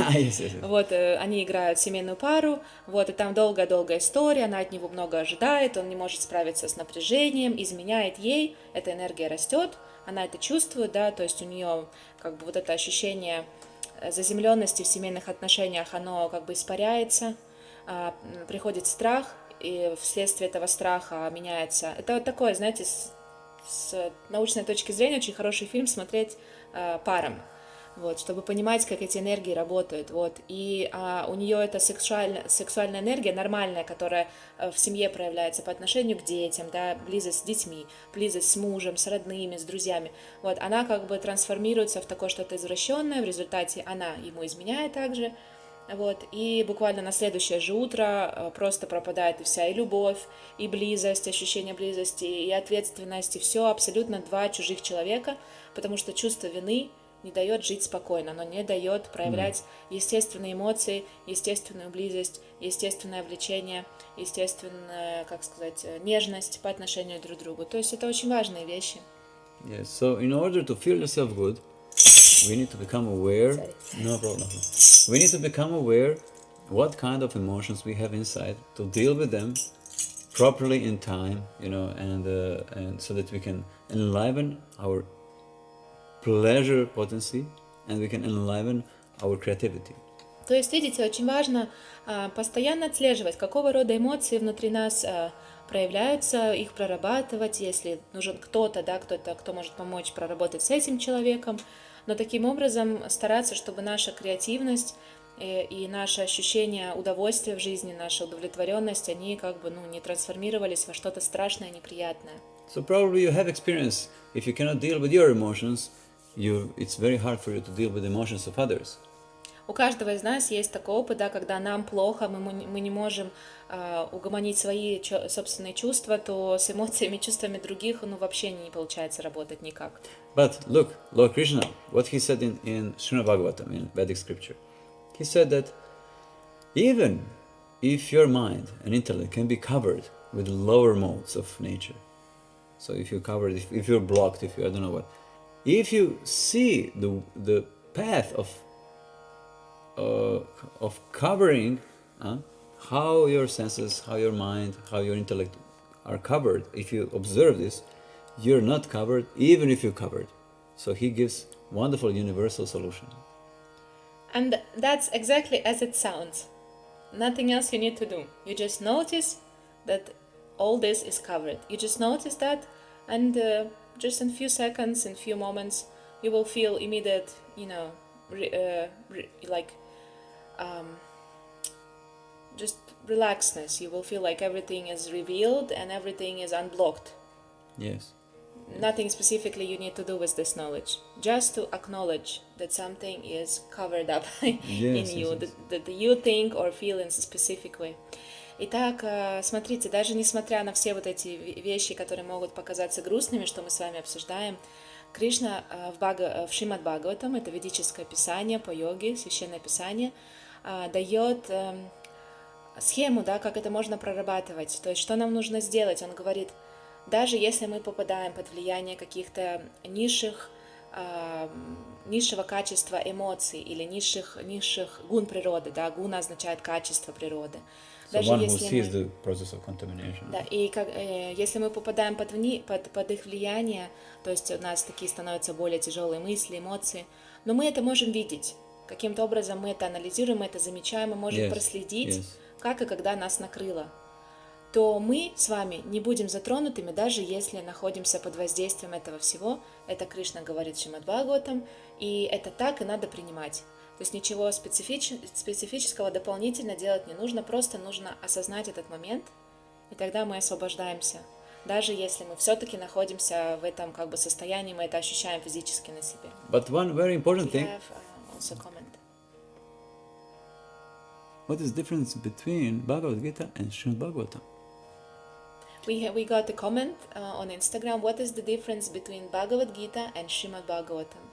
Вот, они играют семейную пару, вот, и там долгая-долгая история, она от него много ожидает, он не может справиться с напряжением, изменяет ей, эта энергия растет, она это чувствует, да, то есть у нее как бы вот это ощущение заземленности в семейных отношениях, оно как бы испаряется, приходит страх, и вследствие этого страха меняется. Это вот такое, знаете, с научной точки зрения очень хороший фильм смотреть паром, вот, чтобы понимать, как эти энергии работают. Вот. И у нее это сексуальная энергия нормальная, которая в семье проявляется по отношению к детям, да, близость с детьми, близость с мужем, с родными, с друзьями. Вот, она как бы трансформируется в такое что-то извращенное, в результате она ему изменяет также. Вот, и буквально на следующее же утро просто пропадает и вся и любовь, и близость, ощущение близости, и ответственность, и все абсолютно два чужих человека, потому что чувство вины не дает жить спокойно, оно не дает проявлять естественные эмоции, естественную близость, естественное влечение, естественную, как сказать, нежность по отношению друг к другу. То есть это очень важные вещи. Yes, so in order to feel yourself good, we need to become aware. No problem. We need to become aware what kind of emotions we have inside to deal with them properly in time, and so that we can enliven our pleasure potency and we can enliven our creativity. То есть, видите, очень важно постоянно отслеживать, какого рода эмоции внутри нас проявляются, их прорабатывать, если нужен кто-то, да, кто может помочь проработать с этим человеком, но таким образом стараться, чтобы наша креативность и наше ощущение удовольствия в жизни, наша удовлетворенность, они как бы, не трансформировались во что-то страшное, неприятное. So probably you have experience, if you cannot deal with your emotions, it's very hard for you to deal with the emotions of others. У каждого из нас есть такой опыт, да, когда нам плохо, мы не можем угомонить свои собственные чувства, то с эмоциями, чувствами других, вообще не получается работать никак. But look, Lord Krishna, what he said in Srimad Bhagavatam, in Vedic scripture, he said that even if your mind and intellect can be covered with lower modes of nature, so if you're covered, if you're blocked, if you, I don't know what, if you see the path of covering how your senses, how your mind, how your intellect are covered, if you observe this, you're not covered even if you're covered. So he gives wonderful universal solution. And that's exactly as it sounds. Nothing else you need to do. You just notice that all this is covered. You just notice that, and just in few seconds, in few moments, you will feel immediate, just relaxedness. You will feel like everything is revealed and everything is unblocked. Yes. Nothing specifically you need to do with this knowledge. Just to acknowledge that something is covered up in you, yes. That you think or feel in a specific way. Итак, смотрите, даже несмотря на все вот эти вещи, которые могут показаться грустными, что мы с вами обсуждаем, Кришна в Шримад Бхагаватам, это ведическое писание по йоге, священное писание, дает схему, да, как это можно прорабатывать, то есть что нам нужно сделать. Он говорит, даже если мы попадаем под влияние каких-то низшего качества эмоций или низших гун природы, да, гуна означает качество природы. Даже one who если sees мы, the process of contamination. да, и если мы попадаем под их влияние, то есть у нас такие становятся более тяжелые мысли, эмоции, но мы это можем видеть. Каким-то образом мы это анализируем, мы это замечаем, мы можем Yes, проследить, yes. как и когда нас накрыло. То мы с вами не будем затронутыми, даже если находимся под воздействием этого всего. Это Кришна говорит в Шримад Бхагаватам, и это так и надо принимать. То есть ничего специфического дополнительно делать не нужно, просто нужно осознать этот момент, и тогда мы освобождаемся. Даже если мы все-таки находимся в этом как бы состоянии, мы это ощущаем физически на себе. But one very important We thing, have also comment. what is the difference between Bhagavad Gita and Srimad Bhagavatam? We got a comment on Instagram. What is the difference between Bhagavad Gita and Srimad Bhagavatam?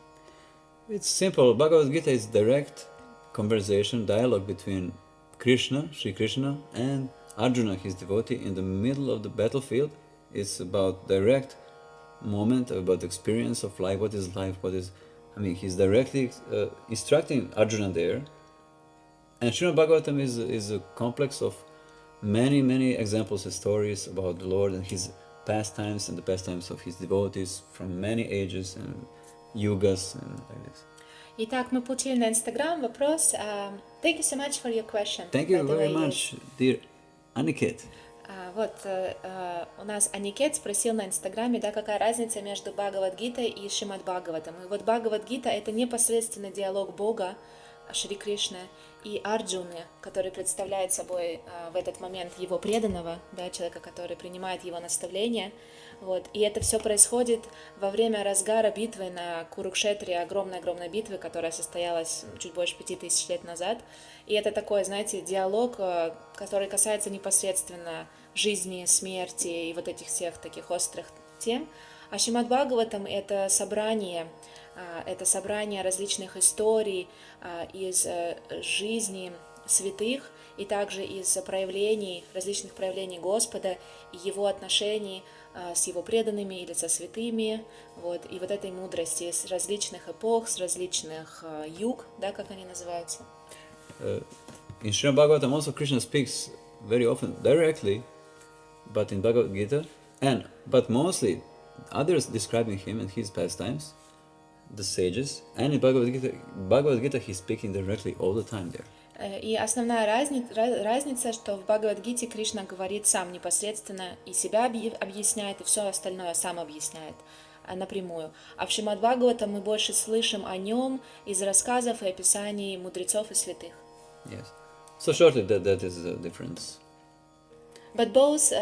It's simple. Bhagavad Gita is direct conversation, dialogue between Krishna, Sri Krishna, and Arjuna, his devotee, in the middle of the battlefield. It's about direct moment, about experience of life, what is life, he's directly instructing Arjuna there. And Srimad Bhagavatam is a complex of many examples and stories about the Lord and his pastimes and the pastimes of his devotees from many ages and yugas and like this. Итак, мы получили на Instagram вопрос. Thank you so much for your question. Thank you very much, dear Aniket. Вот, у нас Аникет спросил на Инстаграме, да, какая разница между Бхагавад-гитой и Шримад Бхагаватом. И вот Бхагавад-гита — это непосредственно диалог Бога, Шри Кришны, и Арджуны, который представляет собой в этот момент его преданного, да, человека, который принимает его наставления. Вот. И это все происходит во время разгара битвы на Курукшетре, огромной битвы, которая состоялась чуть больше 5000 лет назад. И это такой, знаете, диалог, который касается непосредственно жизни, смерти и вот этих всех таких острых тем. А Шримад Бхагаватам — это собрание различных историй из жизни святых и также из различных проявлений Господа и его отношений с его преданными или со святыми, вот, и вот этой мудрости с различных эпох, с различных юг, да, как они называются. In Srimad Bhagavatam also Krishna speaks very often directly, but in Bhagavad Gita, but mostly others describing him and his pastimes, the sages, and in Bhagavad Gita he's speaking directly all the time there. И основная разница, что в Бхагавад-гите Кришна говорит сам непосредственно и себя объясняет, и все остальное сам объясняет напрямую. А в Шримад Бхагаватам мы больше слышим о нем из рассказов и описаний мудрецов и святых. Yes. So shortly, that is the difference. But both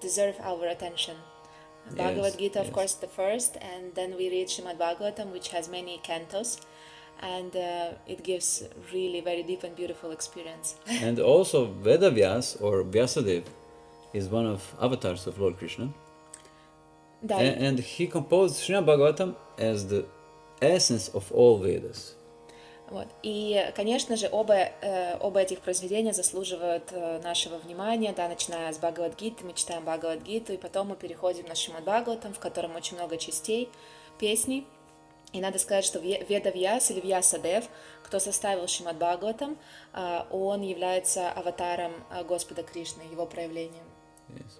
deserve our attention. Bhagavad Gita, of course, the first, and then we read Srimad Bhagavatam, which has many cantos, and it gives really very deep and beautiful experience. And also Vedavyas or Vyasadeva is one of avatars of Lord Krishna. Да. And he composed Srimad Bhagavatam as the essence of all Vedas. Вот. И, конечно же, оба этих произведения заслуживают нашего внимания, да, начиная с Бхагавад-гиты, мы читаем Бхагавад-гиту, и потом мы переходим на Шримад Бхагаватам, в котором очень много частей, песней. И надо сказать, что Ведавьяс или Вьясадев, кто составил Шримад Бхагаватам, он является аватаром Господа Кришны, его проявлением. Yes.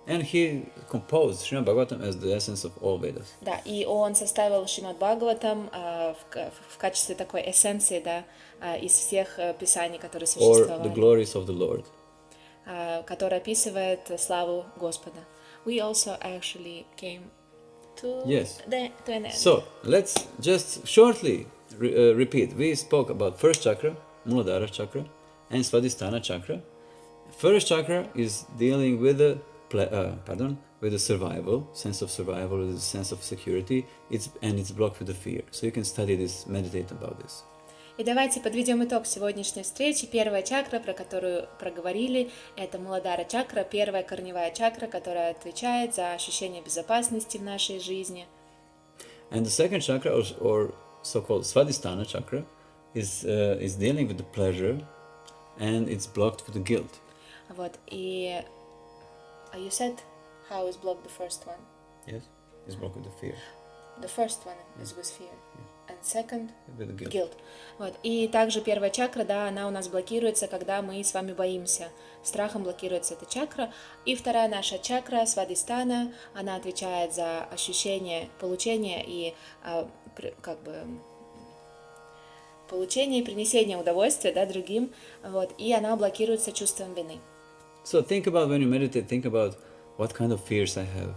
And he composed Srimad Bhagavatam as the essence of all Vedas. Да, и он составил Шримад Бхагаватам в качестве такой эссенции, да, из всех писаний, которые существовали. Or the glories of the Lord. Который описывает славу Господа. We also actually came to an end. So, let's just shortly repeat. We spoke about first chakra, Muladhara chakra, and Svadhisthana chakra. First chakra is dealing with the survival, sense of survival, with the sense of security, it's blocked with the fear. So you can study this, meditate about this. И давайте подведем итог сегодняшней встречи. Первая чакра, про которую проговорили, это Муладхара чакра, первая корневая чакра, которая отвечает за ощущение безопасности в нашей жизни. And the second chakra, or so-called Svadhisthana chakra, is dealing with the pleasure, and it's blocked with the guilt. Вот, и you said how is blocked the first one? Yes, it's blocked with the fear. The first one is with fear. Yeah. And second? With guilt. Guilt. Вот. И также первая чакра, да, она у нас блокируется, когда мы с вами боимся. Страхом блокируется эта чакра. И вторая наша чакра, Свадистана, она отвечает за ощущение получения и получение и принесение удовольствия, да, другим. Вот. И она блокируется чувством вины. So think about when you meditate, think about what kind of fears I have,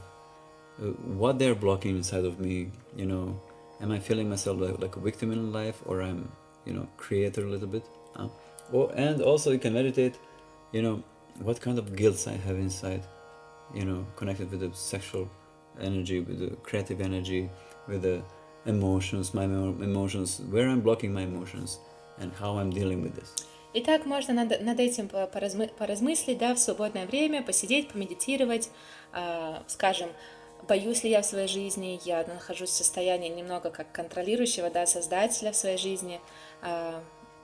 what they're blocking inside of me, you know. Am I feeling myself like a victim in life, or I'm, you know, creator a little bit? And also you can meditate, you know, what kind of guilt I have inside, you know, connected with the sexual energy, with the creative energy, with the emotions, my emotions, where I'm blocking my emotions, and how I'm dealing with this. Итак, можно над этим поразмыслить, да, в свободное время, посидеть, помедитировать, скажем, боюсь ли я в своей жизни, я нахожусь в состоянии немного как контролирующего, да, создателя в своей жизни,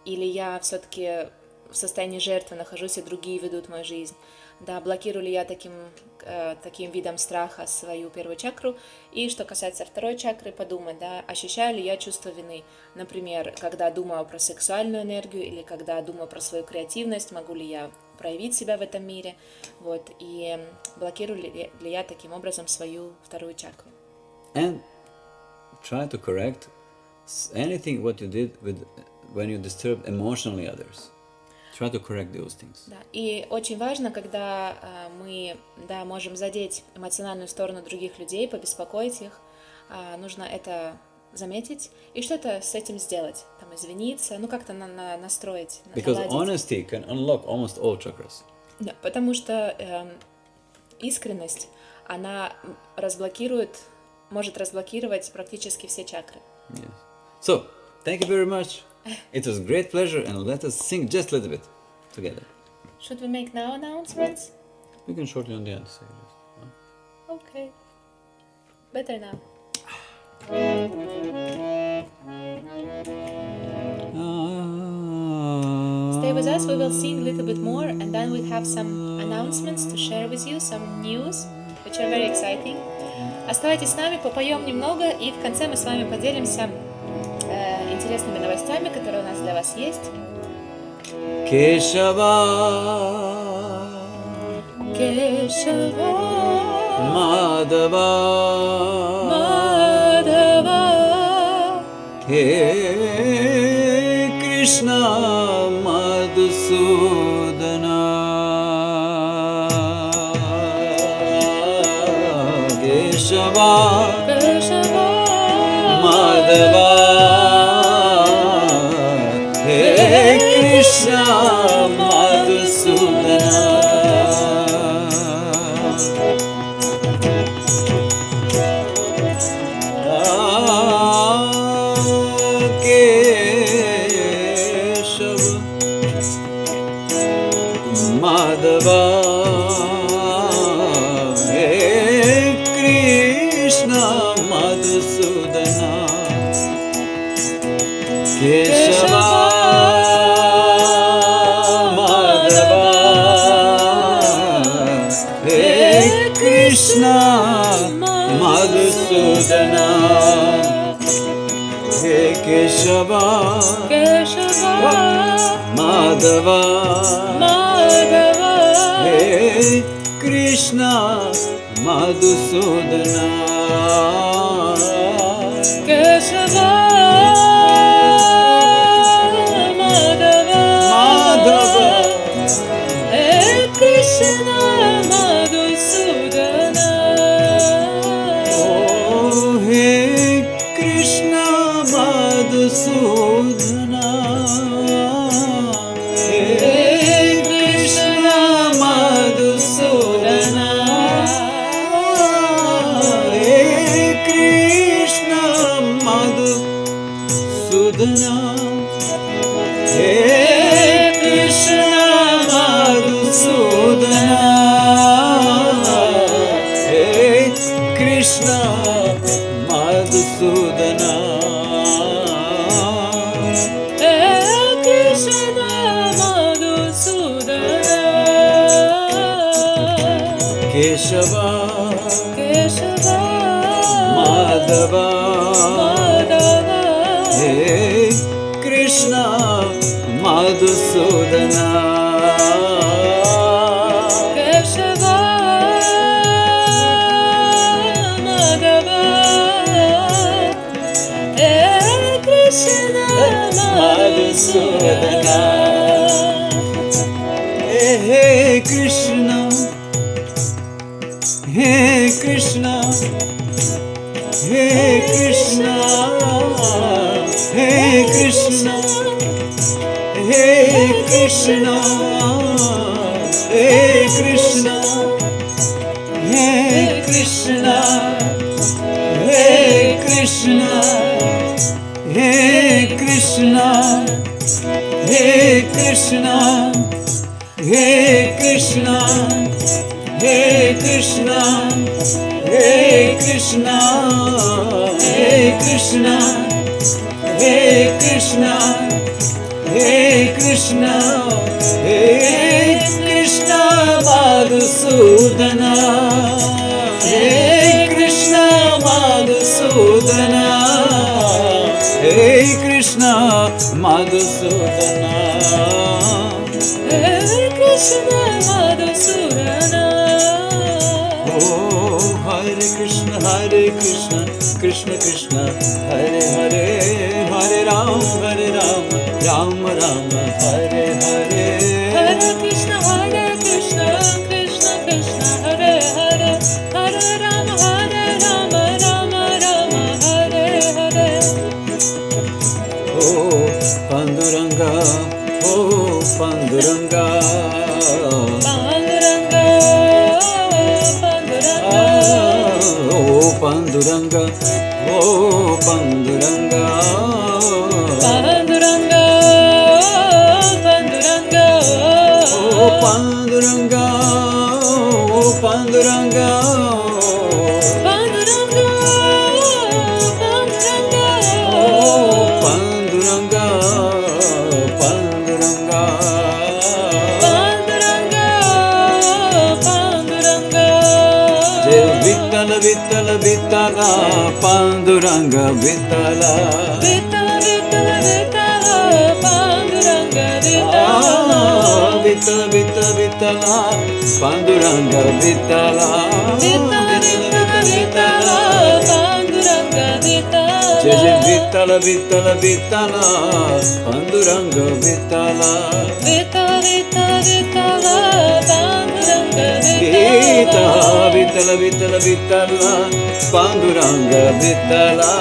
или я все-таки в состоянии жертвы нахожусь, и другие ведут мою жизнь, да, блокирую ли я таким видом страха свою первую чакру, и что касается второй чакры, подумать, да, ощущаю ли я чувство вины, например, когда думаю про сексуальную энергию, или когда думаю про свою креативность, могу ли я проявить себя в этом мире, вот, и блокирую ли я таким образом свою вторую чакру. And try to correct anything what you did when you disturbed emotionally others. Try to correct those things. Да, и очень важно, когда мы, да, можем задеть эмоциональную сторону других людей, побеспокоить их, нужно это заметить и что-то с этим сделать, там, извиниться, ну как-то настроить, Because наладить. honesty can unlock almost all chakras. Да, потому что искренность, она может разблокировать практически все чакры. Yes. So, thank you very much. It was great pleasure, and let us sing just a little bit together. Should we make now announcements? We can shortly on the end say this. Okay. Better now. Stay with us, we will sing a little bit more, and then we'll have some announcements to share with you, some news, which are very exciting. Оставайтесь с нами, попоем немного, и в конце мы с вами поделимся интересными новостями, которые у нас для вас есть. Keshava, Keshava, Madhava, Madhava, Hey Krishna, Madhusudana, Keshava, Keshava, Madhava, Hey Krishna, Madhusudana. Madhava, Hey Krishna, Madhusudana, Keshava, Madhava, Hey Krishna, Madhusudana, Hey Keshava, Keshava, Madhava, Madhava, Hey Krishna, Madhusudana, Keshava, Madhava, Madhava, Hey Krishna, Madhusudana. Oh Hey Krishna, Madhusudana, Hey Krishna, Madhusudana, Hey Krishna, Madhusudana, Hey Krishna, Madhusudana, Hey Krishna, Madhusudana, Hey Krishna, Madhusudana. Keshava, Keshava, Madhava, Madhava, Hey Krishna, Hey Krishna, Hey Krishna, Hey Krishna, Hey Krishna, Hey Krishna, Hey Krishna, Hey Krishna, Hey Krishna, Hey Krishna, Hey Krishna, Hey Krishna, Hey Krishna, Hey Krishna, Hey Krishna, Hey Krishna, Hey Krishna Madhusudana, Hey Krishna Madhusudana, Hey Krishna Madhusudana, Hey Krishna Madhusudana. Oh Hare Krishna, Krishna Krishna, Hare Hare, Hare Ram, Ram Ram, Hare Hare. Hare Krishna, Krishna Krishna, Hare Hare, Hare Rama, Rama Rama, Hare Hare. Oh Panduranga, oh Panduranga, Panduranga, Panduranga, oh Panduranga, oh Panduranga, Panduranga, Panduranga, oh Panduranga, oh Panduranga, Panduranga, Panduranga, Jai Vittala Vittala Vittala, Panduranga Vittala, Vittala, Vittala, Vittala, Panduranga, Vittala, Vittala Vittala Vittala, Panduranga Vittala, Vittala, Vittala, Vittala, Panduranga, Vittala, Jai Jai Vittala Vittala Vittala, Panduranga Vittala, Vittala, Vittala, Vittala, Panduranga, Vittala Vittala Vittala, Panduranga Vittala,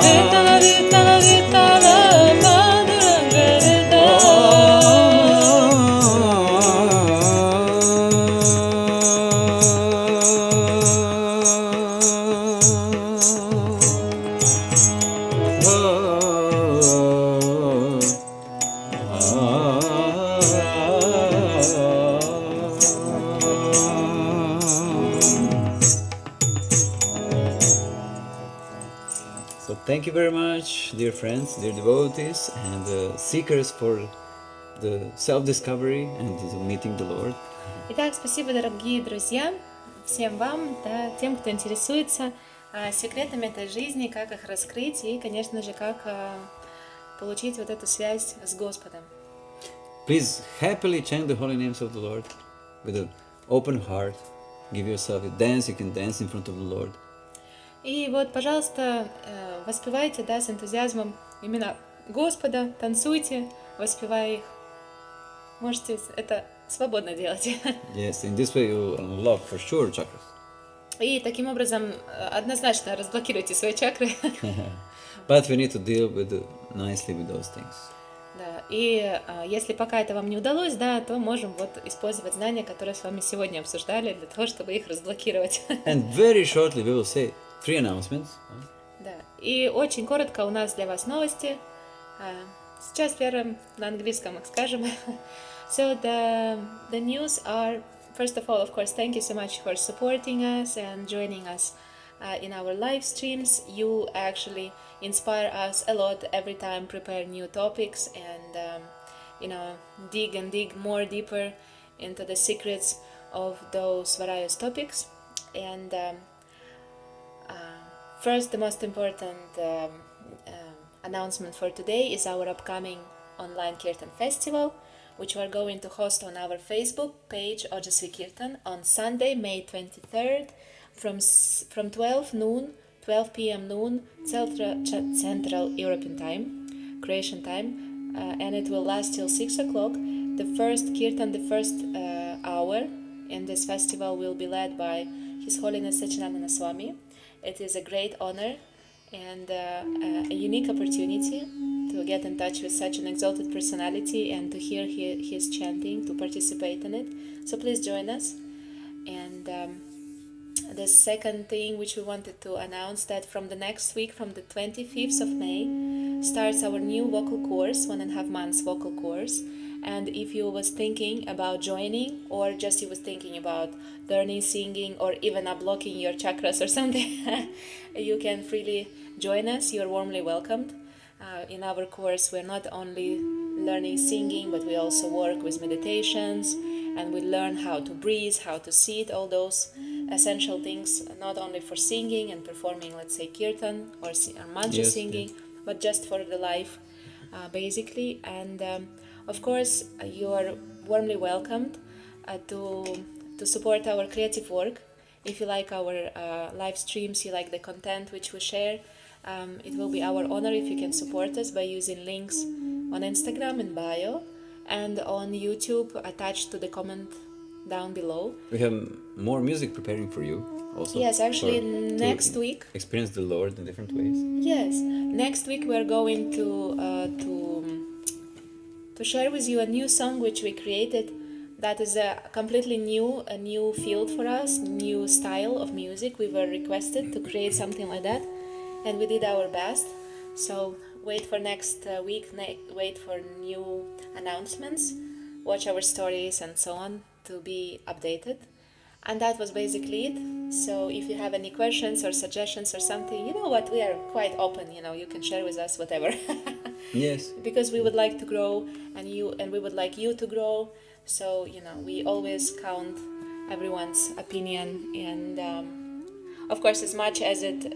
Vittala, Vittala, Vittala, Panduranga, Vittala. So thank you very much, dear friends, dear devotees, and seekers for the self-discovery and the meeting the Lord. Итак, спасибо, дорогие друзья, всем вам, да, тем, кто интересуется секретами этой жизни, как их раскрыть и, конечно же, как получить вот эту связь с Господом. Please happily chant the holy names of the Lord with an open heart. Give yourself a dance, you can dance in front of the Lord. И вот, пожалуйста, воспевайте, да, с энтузиазмом имена Господа, танцуйте, воспевая их. Можете это свободно делать. Yes, in this way you unlock for sure chakras. И таким образом однозначно разблокируйте свои чакры. But we need to deal nicely with those things. Да, и если пока это вам не удалось, да, то можем вот использовать знания, которые с вами сегодня обсуждали, для того, чтобы их разблокировать. And very shortly we will say 3 announcements. Да, и очень коротко у нас для вас новости. Сейчас первым на английском скажем. So the news are, first of all, of course, thank you so much for supporting us and joining us in our live streams. You actually inspire us a lot every time, prepare new topics and dig more deeper into the secrets of those various topics. And first, the most important announcement for today is our upcoming online Kirtan festival, which we are going to host on our Facebook page Ojasvi Kirtan on Sunday, May 23rd from 12 p.m. noon Central European time, Croatian time, and it will last till 6 o'clock. the first Kirtan, the first hour in this festival will be led by His Holiness Satchidananda Swami. It is a great honor and a unique opportunity to get in touch with such an exalted personality and to hear his chanting, to participate in it. So please join us. And the second thing which we wanted to announce, that from the next week, from the 25th of May, starts our new vocal course, 1.5 months vocal course. And if you was thinking about joining, or just you was thinking about learning singing, or even unblocking your chakras or something, you can freely join us. You're warmly welcomed. In our course, we're not only learning singing, but we also work with meditations, and we learn how to breathe, how to sit, all those essential things, not only for singing and performing, let's say, kirtan or mantra singing, but just for the life, basically. And of course, you are warmly welcomed to support our creative work. If you like our live streams, you like the content which we share, it will be our honor if you can support us by using links on Instagram in bio and on YouTube attached to the comment down below. We have more music preparing for you also. Yes, actually next week. Experience the Lord in different ways. Yes, next week we're going to share with you a new song which we created. That is a completely new field for us, new style of music. We were requested to create something like that, and we did our best. So wait for next week, wait for new announcements, watch our stories and so on to be updated. And that was basically it. So if you have any questions or suggestions or something, you know what, we are quite open, you can share with us whatever. Yes. Because we would like to grow, and we would like you to grow. So, we always count everyone's opinion, and of course, as much as it's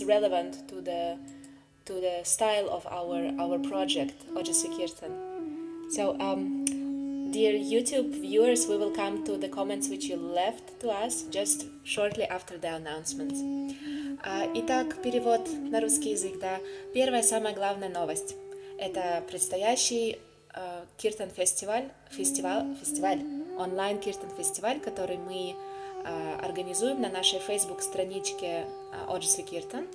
relevant to the style of our project, Ojasvi Kirtan. So, dear YouTube viewers, we will come to the comments which you left to us just shortly after the announcements. Итак, перевод на русский язык, да. Первая, самая главная новость. Это предстоящий Киртан-фестиваль, онлайн Киртан-фестиваль, который мы организуем на нашей Facebook-страничке Ojasvi Kirtan.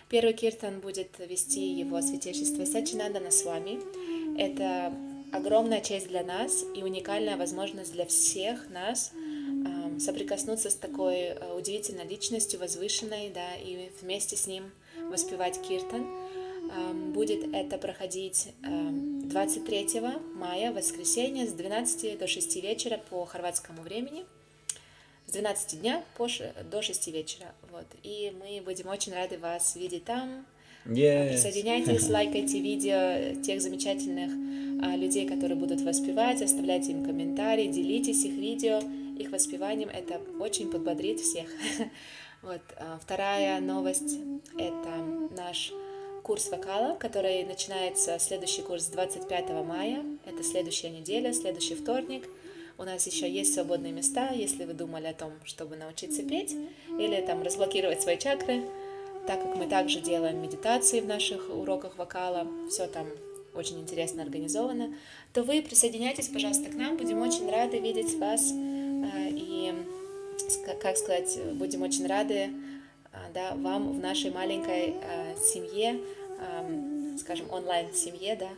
Первый Киртан будет вести его святейшество Сатчидананда Свами. Это огромная честь для нас и уникальная возможность для всех нас соприкоснуться с такой удивительной личностью, возвышенной, да, и вместе с ним воспевать Киртан. Будет это проходить 23 мая, воскресенье, с 12 до 6 вечера по хорватскому времени, с 12 дня до 6 вечера. Вот. И мы будем очень рады вас видеть там. Yes. Присоединяйтесь, лайкайте видео тех замечательных людей, которые будут воспевать, оставляйте им комментарии, делитесь их видео, их воспеванием. Это очень подбодрит всех. Вот. Вторая новость – это наш курс вокала, который начинается, следующий курс 25 мая. Это следующая неделя, следующий вторник. У нас еще есть свободные места, если вы думали о том, чтобы научиться петь или там разблокировать свои чакры. Так как мы также делаем медитации в наших уроках вокала, все там очень интересно организовано, то вы присоединяйтесь, пожалуйста, к нам. Будем очень рады видеть вас и, как сказать, будем очень рады, да, вам в нашей маленькой семье, скажем, онлайн-семье, да,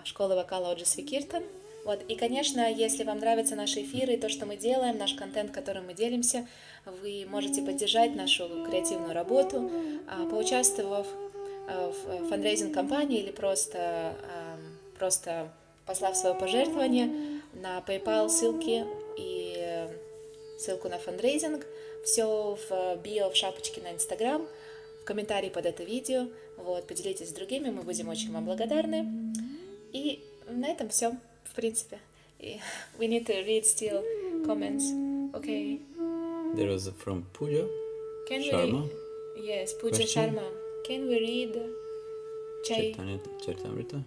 школы вокала Ojasvi Kirtan. Вот. И, конечно, если вам нравятся наши эфиры, то, что мы делаем, наш контент, которым мы делимся, вы можете поддержать нашу креативную работу, поучаствовав в фандрейзинг-кампании или просто послав свое пожертвование на PayPal ссылки и ссылку на фандрейзинг. Все в био, в шапочке на Instagram, в комментарии под это видео. Вот, поделитесь с другими, мы будем очень вам благодарны. И на этом все, в принципе. We need to read still comments. Okay. There was from Pooja Sharma. Yes, Pooja Sharma. Can we read Charitamrita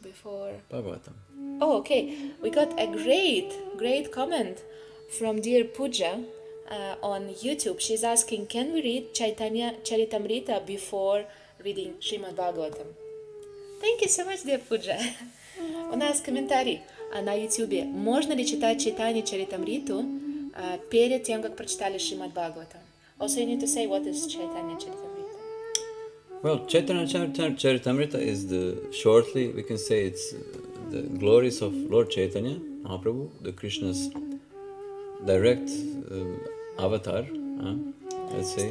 before? Bhagavatam. Oh, okay. We got a great comment from dear Pooja on YouTube. She's asking, can we read Charitamrita before reading Srimad Bhagavatam? Thank you so much, dear Pooja. У нас комментарий на YouTube. Можно ли читать Чайтанья Чаритамриту перед тем, как прочитали Шримад Бхагаватам? Also, you need to say what is Chaitanya Charitamrita. Well, Chaitanya Charitamrita is shortly, we can say it's the glories of Lord Chaitanya, Mahaprabhu, the Krishna's direct avatar, let's say,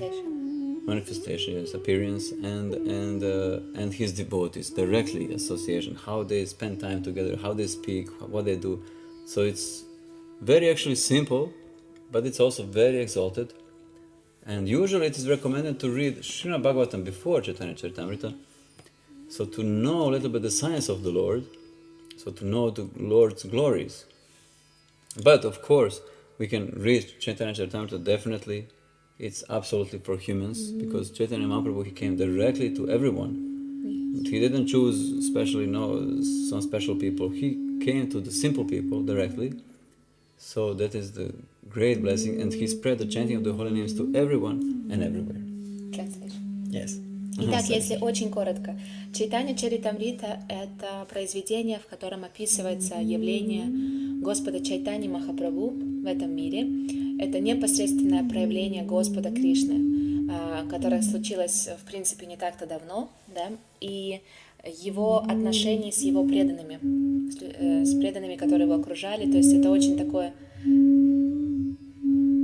manifestation, yes, appearance, and his devotees, directly association, how they spend time together, how they speak, what they do. So it's very actually simple, but it's also very exalted. And usually it is recommended to read Srimad Bhagavatam before Chaitanya Charitamrita, so to know a little bit the science of the Lord, so to know the Lord's glories. But of course, we can read Chaitanya Charitamrita definitely. It's absolutely for humans, because Chaitanya Mahaprabhu, he came directly to everyone. He didn't choose especially some special people. He came to the simple people directly. So that is the great blessing, and he spread the chanting of the holy names to everyone and everywhere. Translation. Yes. Итак, если очень коротко, Чайтанья Чаритамрита – это произведение, в котором описывается явление Господа Чайтаньи Махапрабху в этом мире. Это непосредственное проявление Господа Кришны, которое случилось, в принципе, не так-то давно, да, и его отношений с его преданными, с преданными, которые его окружали. То есть это очень такое...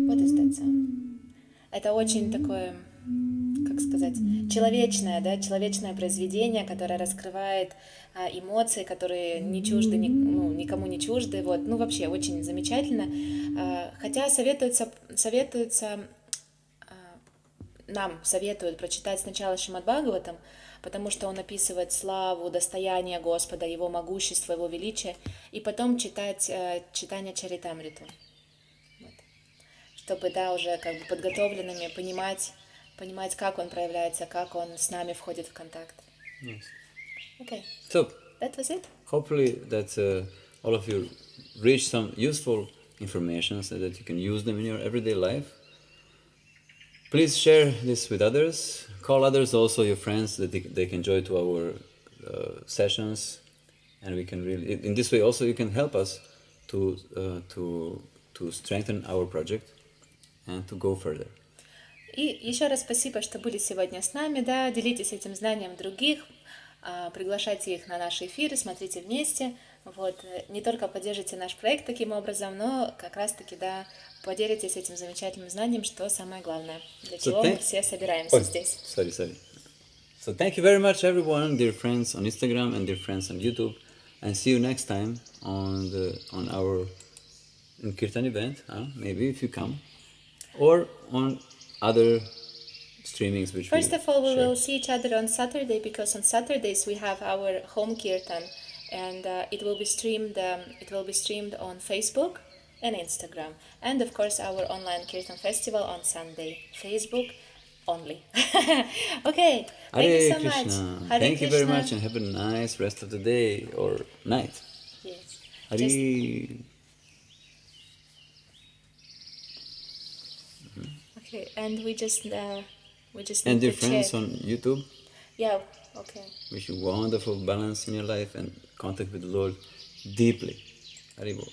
What is that sound? Это очень такое, как сказать, человечное, да, человечное произведение, которое раскрывает эмоции, которые не чужды, никому не чужды. Вот. Ну, вообще, очень замечательно. Хотя нам советуют прочитать сначала Шримад Бхагаватам, потому что он описывает славу, достояние Господа, Его могущество, Его величие, и потом читать Чайтанья Чаритамриту. Вот. Чтобы, да, уже как бы подготовленными понимать, как он проявляется, как он с нами входит в контакт. Yes. Okay. So, That was it. hopefully that all of you reach some useful information so that you can use them in your everyday life. Please share this with others. Call others, also your friends, that they can join to our sessions, and we can really, in this way also you can help us to strengthen our project and to go further. И еще раз спасибо, что были сегодня с нами, да, делитесь этим знанием других, приглашайте их на наши эфиры, смотрите вместе, вот, не только поддержите наш проект таким образом, но как раз-таки, да, поделитесь этим замечательным знанием, что самое главное, для чего мы все собираемся здесь. Sorry. So thank you very much everyone, dear friends on Instagram and dear friends on YouTube, and see you next time on our Kirtan event, maybe if you come, or on other streamings which First of all, we share. will see each other on Saturday, because on Saturdays we have our home kirtan, and it will be streamed on Facebook and Instagram, and of course our online kirtan festival on Sunday, Facebook only. Okay, thank you so much. Hare Thank you very Krishna. much, and have a nice rest of the day or night. Yes. Hare. Okay, and we just And need dear to friends check. on YouTube, Yeah. Okay. wish you wonderful balance in your life and contact with the Lord deeply. Hare Bol.